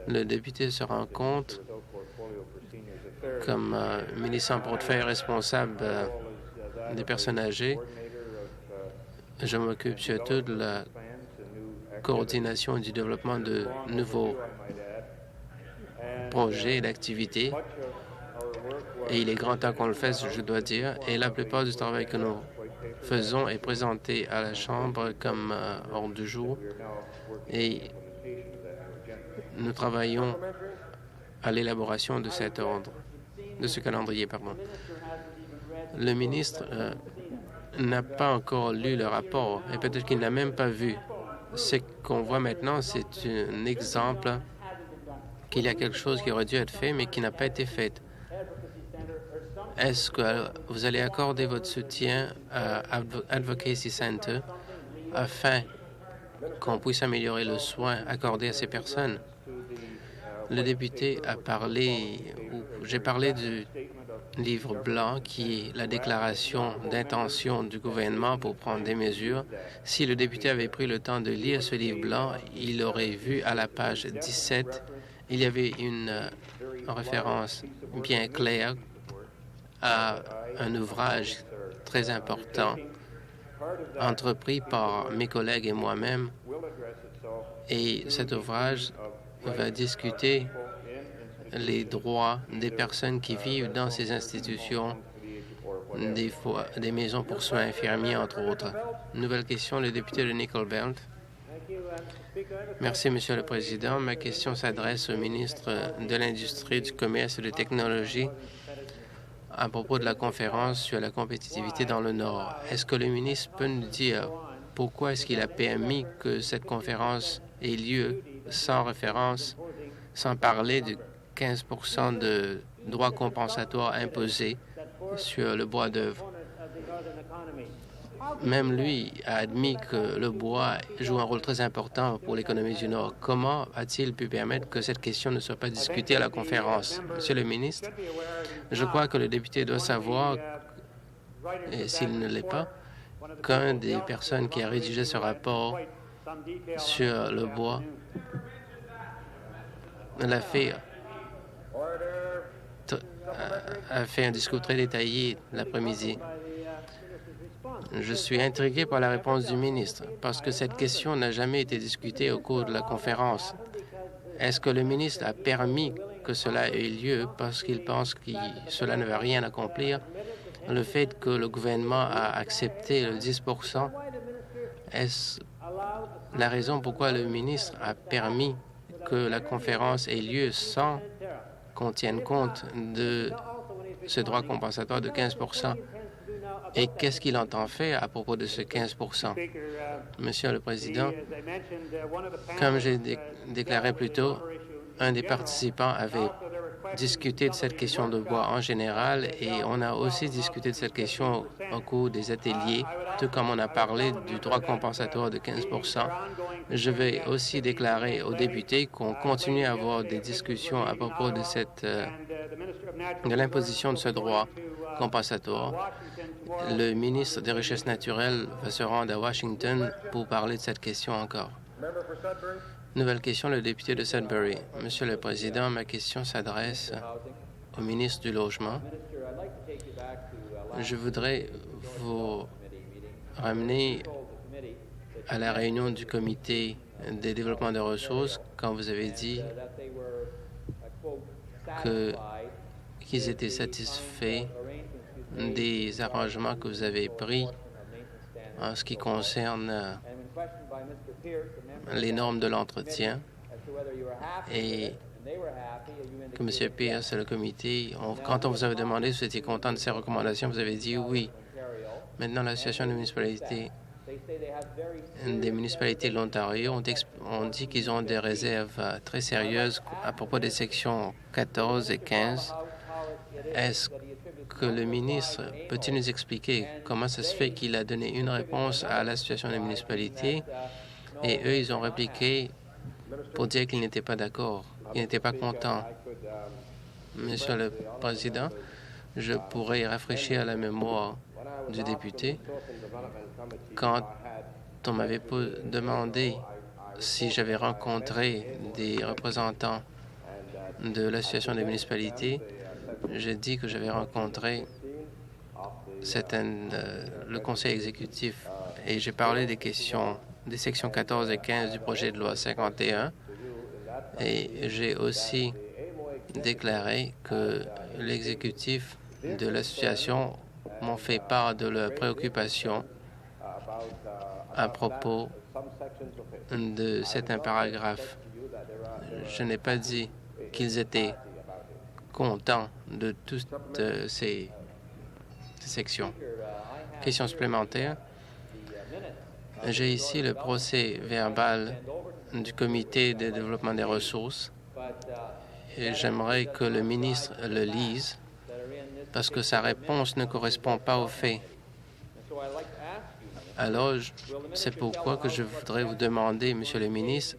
le député se rend compte, comme ministre en portefeuille responsable des personnes âgées, je m'occupe surtout de la coordination et du développement de nouveaux projets et d'activités. Et il est grand temps qu'on le fasse, je dois dire. Et la plupart du travail que nous faisons est présenté à la Chambre comme ordre du jour. Et nous travaillons à l'élaboration de cet ordre, de ce calendrier, pardon. Le ministre n'a pas encore lu le rapport et peut-être qu'il n'a même pas vu. Ce qu'on voit maintenant, c'est un exemple qu'il y a quelque chose qui aurait dû être fait mais qui n'a pas été fait. Est-ce que vous allez accorder votre soutien à Advocacy Center afin qu'on puisse améliorer le soin accordé à ces personnes? Le député a parlé, j'ai parlé du livre blanc qui est la déclaration d'intention du gouvernement pour prendre des mesures. Si le député avait pris le temps de lire ce livre blanc, il aurait vu à la page 17, il y avait une référence bien claire à un ouvrage très important entrepris par mes collègues et moi-même. Et cet ouvrage va discuter les droits des personnes qui vivent dans ces institutions, des maisons pour soins infirmiers, entre autres. Nouvelle question, le député de Nickel Belt. Merci, Monsieur le Président. Ma question s'adresse au ministre de l'Industrie, du Commerce et de Technologie à propos de la conférence sur la compétitivité dans le Nord. Est-ce que le ministre peut nous dire pourquoi est-ce qu'il a permis que cette conférence ait lieu sans référence, sans parler de 15 de droits compensatoires imposés sur le bois d'œuvre? Même lui a admis que le bois joue un rôle très important pour l'économie du Nord. Comment a-t-il pu permettre que cette question ne soit pas discutée à la conférence? Monsieur le ministre, je crois que le député doit savoir, et s'il ne l'est pas, qu'un des personnes qui a rédigé ce rapport sur le bois a fait un discours très détaillé l'après-midi. Je suis intrigué par la réponse du ministre, parce que cette question n'a jamais été discutée au cours de la conférence. Est-ce que le ministre a permis que cela ait lieu parce qu'il pense que cela ne va rien accomplir? Le fait que le gouvernement a accepté le 10 est-ce la raison pourquoi le ministre a permis que la conférence ait lieu sans qu'on tienne compte de ce droit compensatoire de 15 Et qu'est-ce qu'il entend faire à propos de ce 15 Monsieur le Président, comme j'ai déclaré plus tôt, un des participants avait discuté de cette question de bois en général et on a aussi discuté de cette question au cours des ateliers, tout comme on a parlé du droit compensatoire de 15 Je vais aussi déclarer aux députés qu'on continue à avoir des discussions à propos de l'imposition de ce droit compensatoire. Le ministre des Richesses naturelles va se rendre à Washington pour parler de cette question encore. Nouvelle question, le député de Sudbury. Monsieur le Président, ma question s'adresse au ministre du Logement. Je voudrais vous ramener à la réunion du comité des développements de ressources quand vous avez dit qu'ils étaient satisfaits des arrangements que vous avez pris en ce qui concerne les normes de l'entretien et que M. Pierce et le comité, quand on vous avait demandé si vous étiez content de ces recommandations, vous avez dit oui. Maintenant, l'Association des municipalités de l'Ontario ont dit qu'ils ont des réserves très sérieuses à propos des sections 14 et 15. Est-ce que le ministre peut-il nous expliquer comment ça se fait qu'il a donné une réponse à l'Association des municipalités et eux, ils ont répliqué pour dire qu'ils n'étaient pas d'accord, qu'ils n'étaient pas contents? Monsieur le Président, je pourrais rafraîchir la mémoire du député. Quand on m'avait demandé si j'avais rencontré des représentants de l'Association des municipalités, j'ai dit que j'avais rencontré le conseil exécutif et j'ai parlé des sections 14 et 15 du projet de loi 51 et j'ai aussi déclaré que l'exécutif de l'association m'ont fait part de leurs préoccupations à propos de certains paragraphes. Je n'ai pas dit qu'ils étaient contents de toutes ces sections. Question supplémentaire. J'ai ici le procès verbal du comité de développement des ressources et j'aimerais que le ministre le lise parce que sa réponse ne correspond pas aux faits. Alors, c'est pourquoi que je voudrais vous demander, Monsieur le ministre,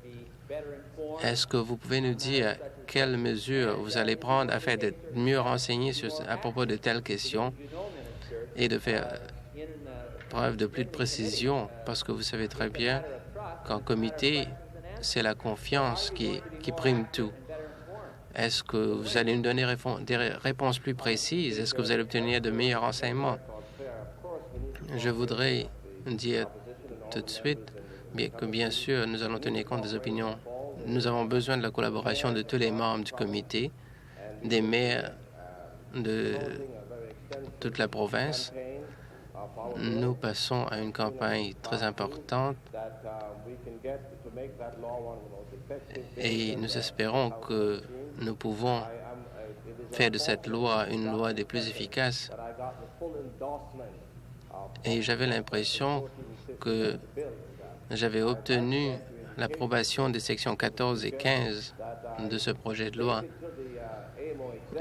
est-ce que vous pouvez nous dire quelles mesures vous allez prendre afin d'être mieux renseigné à propos de telles questions et de faire preuve de plus de précision, parce que vous savez très bien qu'en comité, c'est la confiance qui prime tout. Est-ce que vous allez nous donner des réponses plus précises? Est-ce que vous allez obtenir de meilleurs renseignements? Je voudrais dire tout de suite que, bien sûr, nous allons tenir compte des opinions. Nous avons besoin de la collaboration de tous les membres du comité, des maires de toute la province. Nous passons à une campagne très importante Et nous espérons que nous pouvons faire de cette loi une loi des plus efficaces. Et j'avais l'impression que j'avais obtenu l'approbation des sections 14 et 15 de ce projet de loi.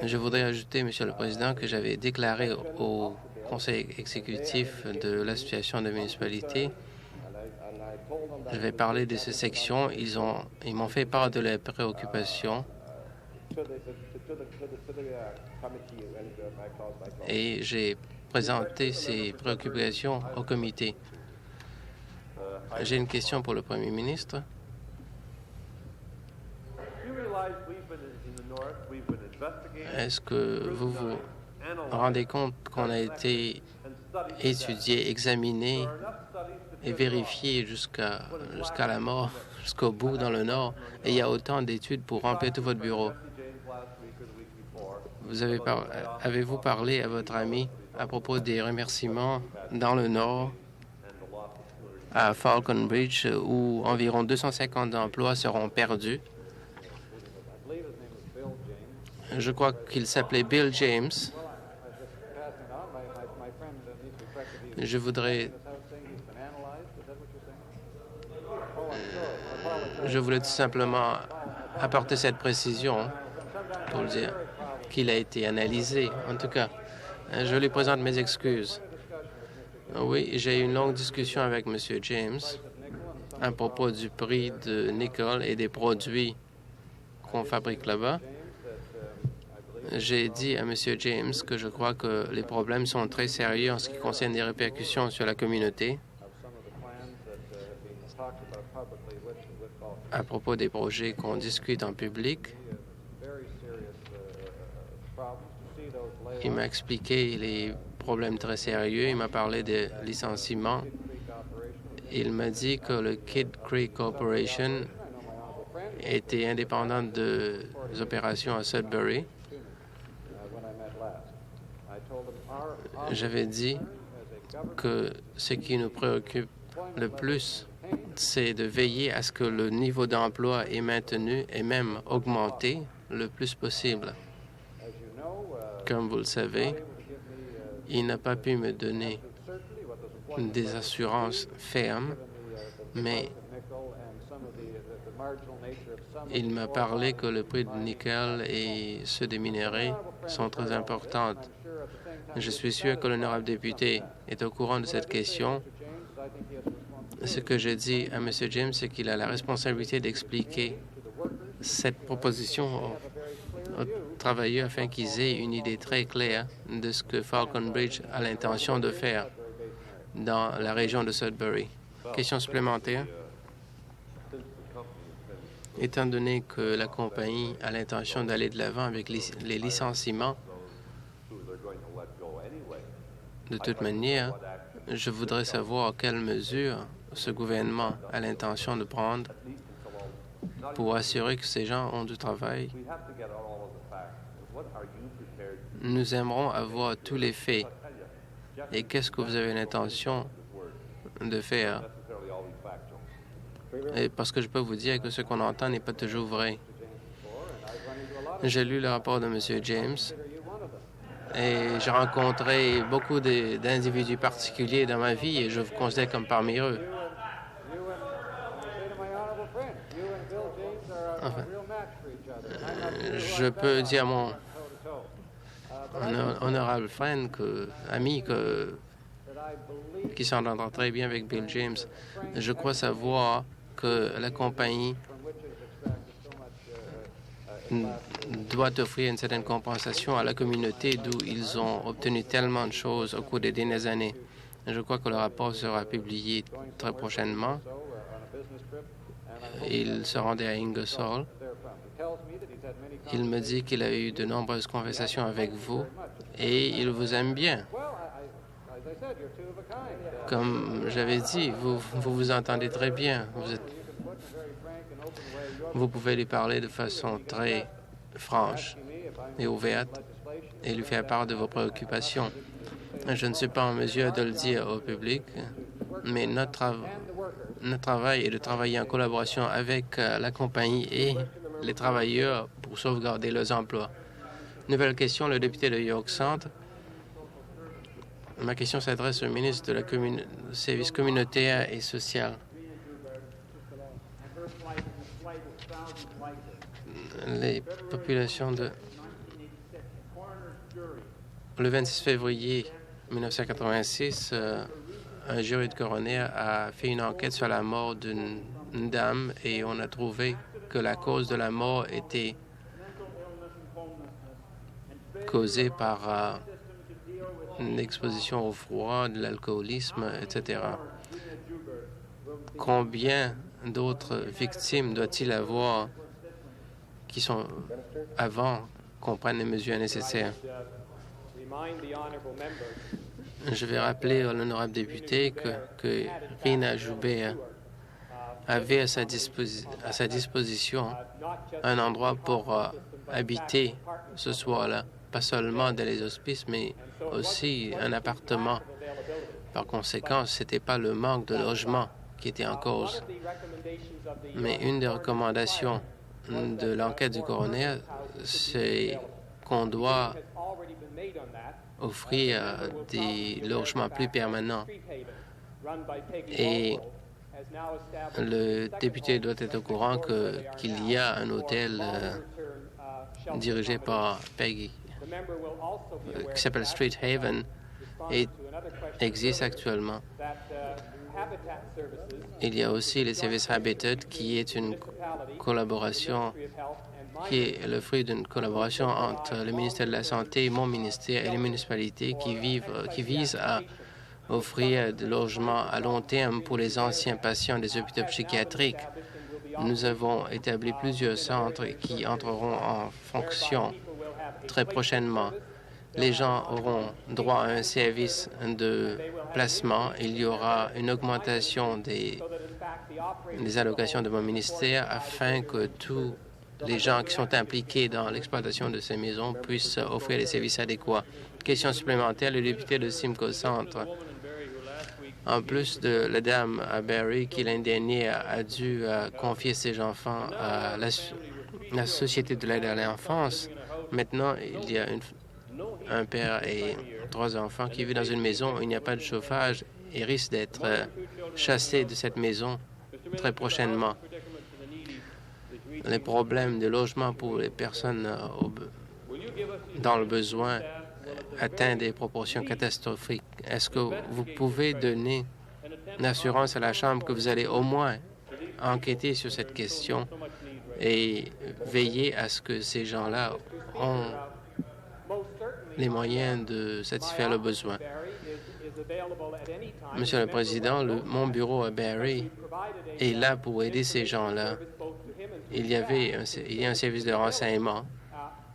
Je voudrais ajouter, Monsieur le Président, que j'avais déclaré au Conseil exécutif de l'association de municipalités. Je vais parler de ces sections. Ils m'ont fait part de leurs préoccupations et j'ai présenté ces préoccupations au comité. J'ai une question pour le Premier ministre. Est-ce que vous vous rendez compte qu'on a été étudié, examiné et vérifié jusqu'à la mort, jusqu'au bout dans le Nord, et il y a autant d'études pour remplir tout votre bureau? Avez-vous parlé à votre ami à propos des remerciements dans le Nord, à Falconbridge, où environ 250 emplois seront perdus? Je crois qu'il s'appelait Bill James. Je voulais tout simplement apporter cette précision pour dire qu'il a été analysé. En tout cas, je lui présente mes excuses. Oui, j'ai eu une longue discussion avec M. James à propos du prix de nickel et des produits qu'on fabrique là-bas. J'ai dit à M. James que je crois que les problèmes sont très sérieux en ce qui concerne les répercussions sur la communauté à propos des projets qu'on discute en public. Il m'a expliqué les problèmes très sérieux. Il m'a parlé de licenciements. Il m'a dit que le Kidd Creek Corporation était indépendante des opérations à Sudbury. J'avais dit que ce qui nous préoccupe le plus, c'est de veiller à ce que le niveau d'emploi est maintenu et même augmenté le plus possible. Comme vous le savez, il n'a pas pu me donner des assurances fermes, mais il m'a parlé que le prix du nickel et ceux des minerais sont très importants. Je suis sûr que l'honorable député est au courant de cette question. Ce que je dis à M. James, c'est qu'il a la responsabilité d'expliquer cette proposition aux travailleurs afin qu'ils aient une idée très claire de ce que Falconbridge a l'intention de faire dans la région de Sudbury. Question supplémentaire? Étant donné que la compagnie a l'intention d'aller de l'avant avec les licenciements, de toute manière, je voudrais savoir quelles mesures ce gouvernement a l'intention de prendre pour assurer que ces gens ont du travail. Nous aimerons avoir tous les faits. Et qu'est-ce que vous avez l'intention de faire? Et parce que je peux vous dire que ce qu'on entend n'est pas toujours vrai. J'ai lu le rapport de M. James et j'ai rencontré beaucoup d'individus particuliers dans ma vie et je vous considère comme parmi eux. Enfin, je peux dire à mon honorable friend, ami, qui s'entendra très bien avec Bill James, je crois savoir que la compagnie doit offrir une certaine compensation à la communauté d'où ils ont obtenu tellement de choses au cours des dernières années. Je crois que le rapport sera publié très prochainement. Il se rendait à Ingersoll. Il me dit qu'il a eu de nombreuses conversations avec vous et il vous aime bien. Comme j'avais dit, vous entendez très bien. Vous pouvez lui parler de façon très franche et ouverte et lui faire part de vos préoccupations. Je ne suis pas en mesure de le dire au public, mais notre travail est de travailler en collaboration avec la compagnie et les travailleurs pour sauvegarder leurs emplois. Nouvelle question, le député de York Centre. Ma question s'adresse au ministre de la Services communautaires et social. Les populations de... Le 26 février 1986, un jury de coroner a fait une enquête sur la mort d'une dame et on a trouvé que la cause de la mort était causée par une exposition au froid, de l'alcoolisme, etc. Combien d'autres victimes doit-il avoir qui sont avant qu'on prenne les mesures nécessaires? Je vais rappeler à l'honorable député que Rina Joubert avait à sa disposition un endroit pour habiter ce soir-là, pas seulement dans les hospices, mais aussi un appartement. Par conséquent, ce n'était pas le manque de logement qui était en cause. Mais une des recommandations de l'enquête du coroner, c'est qu'on doit offrir des logements plus permanents. Et le député doit être au courant qu'il y a un hôtel dirigé par Peggy qui s'appelle Street Haven et existe actuellement. Il y a aussi les services Habitat qui est une collaboration qui est le fruit d'une collaboration entre le ministère de la Santé, mon ministère et les municipalités qui visent à offrir des logements à long terme pour les anciens patients des hôpitaux psychiatriques. Nous avons établi plusieurs centres qui entreront en fonction très prochainement. Les gens auront droit à un service de placement. Il y aura une augmentation des allocations de mon ministère afin que tous les gens qui sont impliqués dans l'exploitation de ces maisons puissent offrir des services adéquats. Question supplémentaire, le député de Simcoe Centre. En plus de la dame à Barrie qui l'année dernière a dû confier ses enfants à la Société de l'aide à l'enfance, maintenant il y a un père et 3 enfants qui vivent dans une maison où il n'y a pas de chauffage et risquent d'être chassés de cette maison très prochainement. Les problèmes de logement pour les personnes dans le besoin atteignent des proportions catastrophiques. Est-ce que vous pouvez donner une assurance à la Chambre que vous allez au moins enquêter sur cette question et veiller à ce que ces gens-là ont les moyens de satisfaire leurs besoins? Monsieur le Président, mon bureau à Barrie est là pour aider ces gens-là. Il y a un service de renseignement,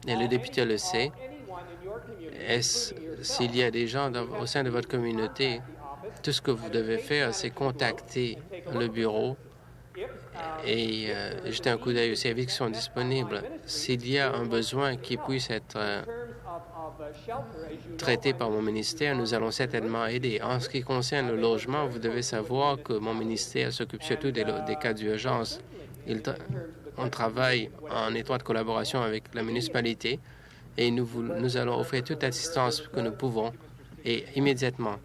et le député le sait. S'il y a des gens au sein de votre communauté, tout ce que vous devez faire, c'est contacter le bureau et jeter un coup d'œil aux services qui sont disponibles. S'il y a un besoin qui puisse être traité par mon ministère, nous allons certainement aider. En ce qui concerne le logement, vous devez savoir que mon ministère s'occupe surtout des cas d'urgence. On travaille en étroite collaboration avec la municipalité et nous allons offrir toute assistance que nous pouvons et immédiatement.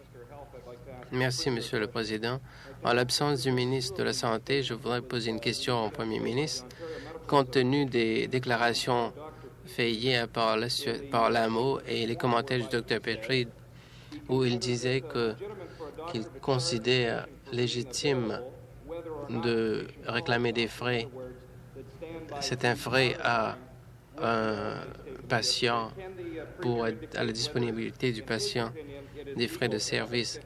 Merci, Monsieur le Président. En l'absence du ministre de la Santé, je voudrais poser une question au Premier ministre. Compte tenu des déclarations faites hier par l'AMO et les commentaires du Dr Petrie, où il disait qu'il considère légitime de réclamer des frais. C'est un frais à un patient pour être à la disponibilité du patient des frais de service.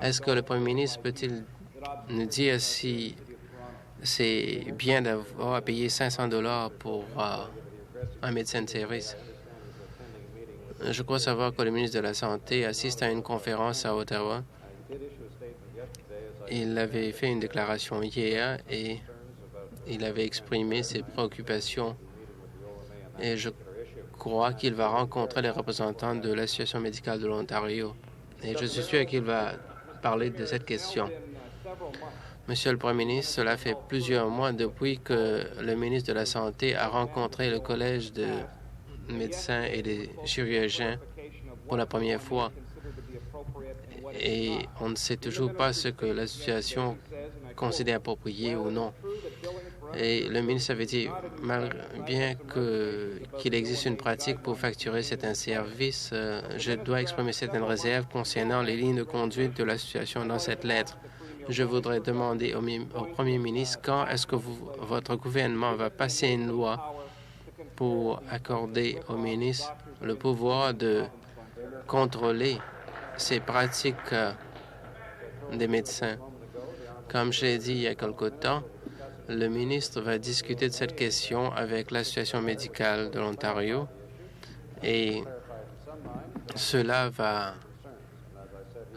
Est-ce que le Premier ministre peut-il nous dire si c'est bien d'avoir à payer 500 $ pour un médecin de service? Je crois savoir que le ministre de la Santé assiste à une conférence à Ottawa. Il avait fait une déclaration hier et il avait exprimé ses préoccupations. Et je crois qu'il va rencontrer les représentants de l'Association médicale de l'Ontario. Et je suis sûr qu'il va parler de cette question. Monsieur le Premier ministre, cela fait plusieurs mois depuis que le ministre de la Santé a rencontré le Collège de médecins et des chirurgiens pour la première fois. Et on ne sait toujours pas ce que la situation considère approprié ou non. Et le ministre avait dit, bien qu'il existe une pratique pour facturer certains services, je dois exprimer certaines réserves concernant les lignes de conduite de la situation dans cette lettre. Je voudrais demander au Premier ministre quand est-ce que votre gouvernement va passer une loi pour accorder au ministre le pouvoir de contrôler ces pratiques des médecins. Comme je l'ai dit il y a quelque temps, le ministre va discuter de cette question avec l'Association médicale de l'Ontario et cela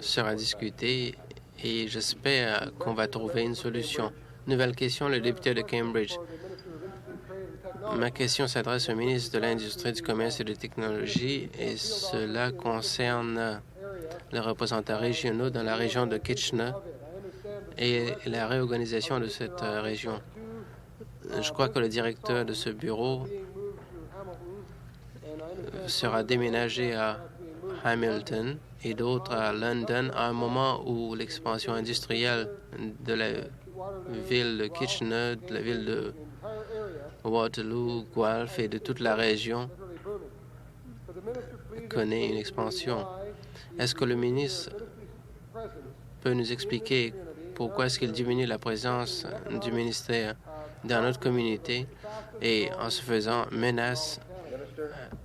sera discuté et j'espère qu'on va trouver une solution. Nouvelle question, le député de Cambridge. Ma question s'adresse au ministre de l'Industrie, du Commerce et de la Technologie et cela concerne les représentants régionaux dans la région de Kitchener et la réorganisation de cette région. Je crois que le directeur de ce bureau sera déménagé à Hamilton et d'autres à London à un moment où l'expansion industrielle de la ville de Kitchener, de la ville de Waterloo, Guelph et de toute la région connaît une expansion. Est-ce que le ministre peut nous expliquer pourquoi est-ce qu'il diminue la présence du ministère dans notre communauté et en se faisant menace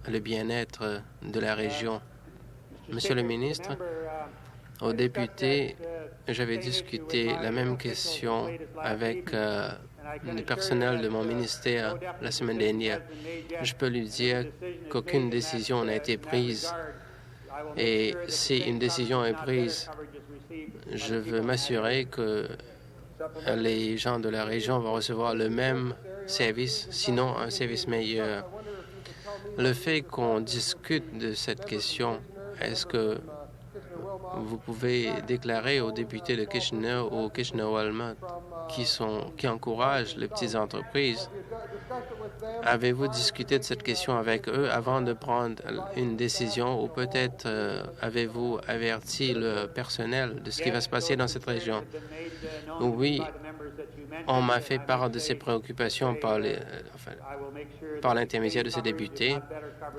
le bien-être de la région? Monsieur le ministre, aux députés, j'avais discuté la même question avec le personnel de mon ministère la semaine dernière. Je peux lui dire qu'aucune décision n'a été prise et si une décision est prise, je veux m'assurer que les gens de la région vont recevoir le même service, sinon un service meilleur. Le fait qu'on discute de cette question, est-ce que vous pouvez déclarer aux députés de Kitchener ou Kitchener-Walmart qui encouragent les petites entreprises, avez-vous discuté de cette question avec eux avant de prendre une décision ou peut-être avez-vous averti le personnel de ce qui va se passer dans cette région? Oui, on m'a fait part de ces préoccupations par l'intermédiaire de ces députés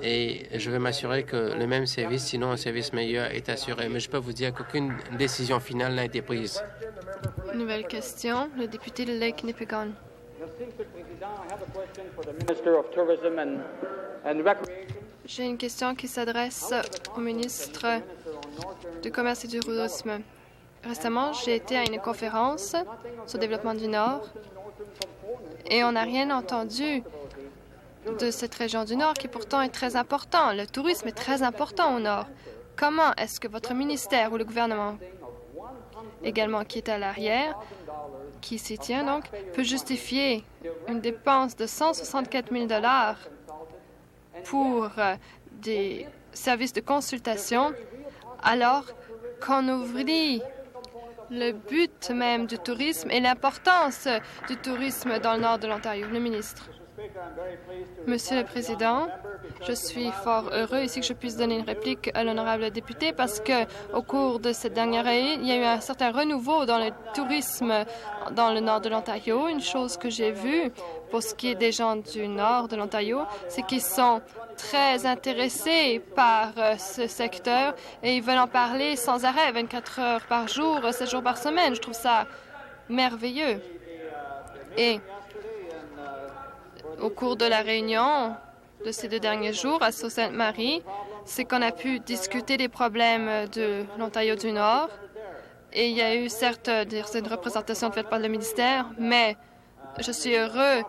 et je vais m'assurer que le même service, sinon un service meilleur, est assuré. Mais je peux vous dire qu'aucune décision finale n'a été prise. Nouvelle question, le député de Lake Nipigon. J'ai une question qui s'adresse au ministre du Commerce et du Tourisme. Récemment, j'ai été à une conférence sur le développement du Nord et on n'a rien entendu de cette région du Nord qui pourtant est très important. Le tourisme est très important au Nord. Comment est-ce que votre ministère ou le gouvernement, également qui est à l'arrière, qui s'y tient donc, peut justifier une dépense de 164 000 $ pour des services de consultation alors qu'on oublie le but même du tourisme et l'importance du tourisme dans le nord de l'Ontario. Le ministre. Monsieur le Président, je suis fort heureux ici que je puisse donner une réplique à l'honorable député parce que au cours de cette dernière année, il y a eu un certain renouveau dans le tourisme dans le nord de l'Ontario. Une chose que j'ai vue pour ce qui est des gens du nord de l'Ontario, c'est qu'ils sont très intéressés par ce secteur et ils veulent en parler sans arrêt, 24 heures par jour, 7 jours par semaine. Je trouve ça merveilleux. Et au cours de la réunion de ces 2 derniers jours à Sault-Sainte-Marie, c'est qu'on a pu discuter des problèmes de l'Ontario du Nord. Et il y a eu certes une représentation faite par le ministère, mais je suis heureux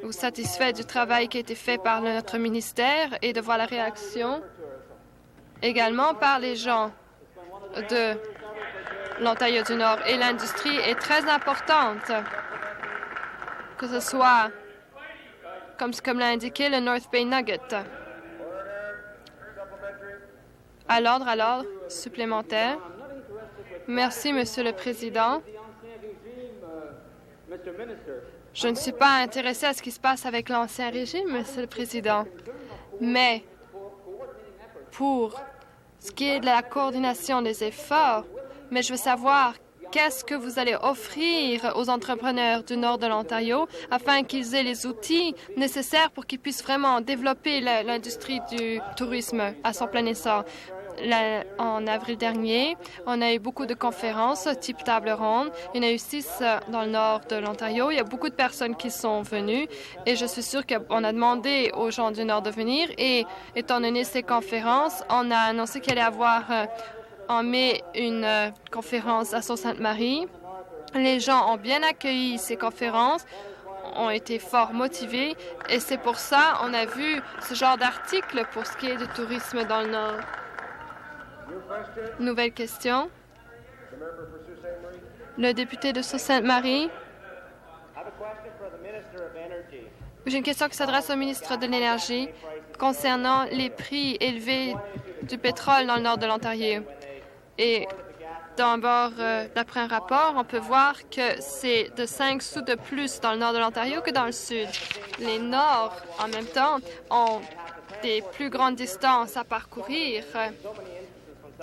ou satisfait du travail qui a été fait par notre ministère et de voir la réaction également par les gens de l'Ontario du Nord. Et l'industrie est très importante, que ce soit comme l'a indiqué le North Bay Nugget. À l'ordre supplémentaire. Merci, Monsieur le Président. Je ne suis pas intéressé à ce qui se passe avec l'Ancien Régime, Monsieur le Président. Mais pour ce qui est de la coordination des efforts, mais je veux savoir qu'est-ce que vous allez offrir aux entrepreneurs du nord de l'Ontario afin qu'ils aient les outils nécessaires pour qu'ils puissent vraiment développer l'industrie du tourisme à son plein essor. En avril dernier, on a eu beaucoup de conférences type table ronde. Il y en a eu 6 dans le nord de l'Ontario. Il y a beaucoup de personnes qui sont venues et je suis sûre qu'on a demandé aux gens du nord de venir. Et étant donné ces conférences, on a annoncé qu'il allait y avoir en mai une conférence à Sault-Sainte-Marie. Les gens ont bien accueilli ces conférences, ont été fort motivés et c'est pour ça qu'on a vu ce genre d'article pour ce qui est du tourisme dans le nord. Nouvelle question. Le député de Sault-Sainte-Marie. J'ai une question qui s'adresse au ministre de l'Énergie concernant les prix élevés du pétrole dans le nord de l'Ontario. Et d'abord, d'après un rapport, on peut voir que c'est de 5 sous de plus dans le nord de l'Ontario que dans le sud. Les nords, en même temps, ont des plus grandes distances à parcourir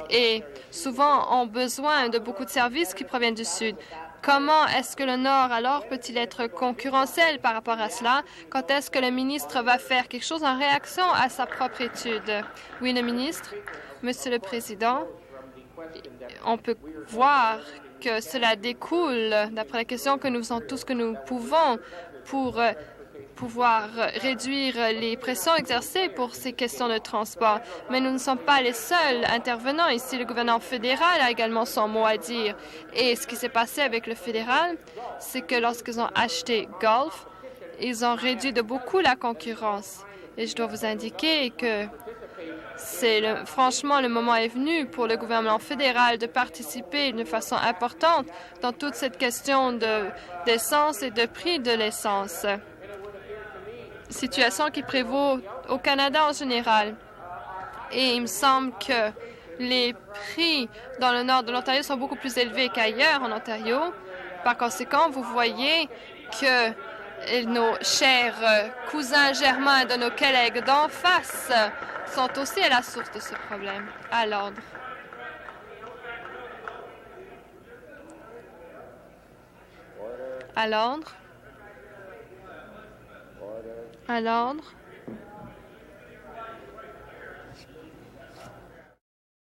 et souvent ont besoin de beaucoup de services qui proviennent du Sud. Comment est-ce que le Nord, alors, peut-il être concurrentiel par rapport à cela? Quand est-ce que le ministre va faire quelque chose en réaction à sa propre étude? Oui, le ministre. Monsieur le Président, on peut voir que cela découle, d'après la question, que nous faisons tout ce que nous pouvons pour pouvoir réduire les pressions exercées pour ces questions de transport. Mais nous ne sommes pas les seuls intervenants ici. Le gouvernement fédéral a également son mot à dire. Et ce qui s'est passé avec le fédéral, c'est que lorsqu'ils ont acheté Gulf, ils ont réduit de beaucoup la concurrence. Et je dois vous indiquer que franchement, le moment est venu pour le gouvernement fédéral de participer de façon importante dans toute cette question d'essence et de prix de l'essence. Situation qui prévaut au Canada en général. Et il me semble que les prix dans le nord de l'Ontario sont beaucoup plus élevés qu'ailleurs en Ontario. Par conséquent, vous voyez que nos chers cousins germains de nos collègues d'en face sont aussi à la source de ce problème. À l'ordre. À l'ordre. À l'ordre.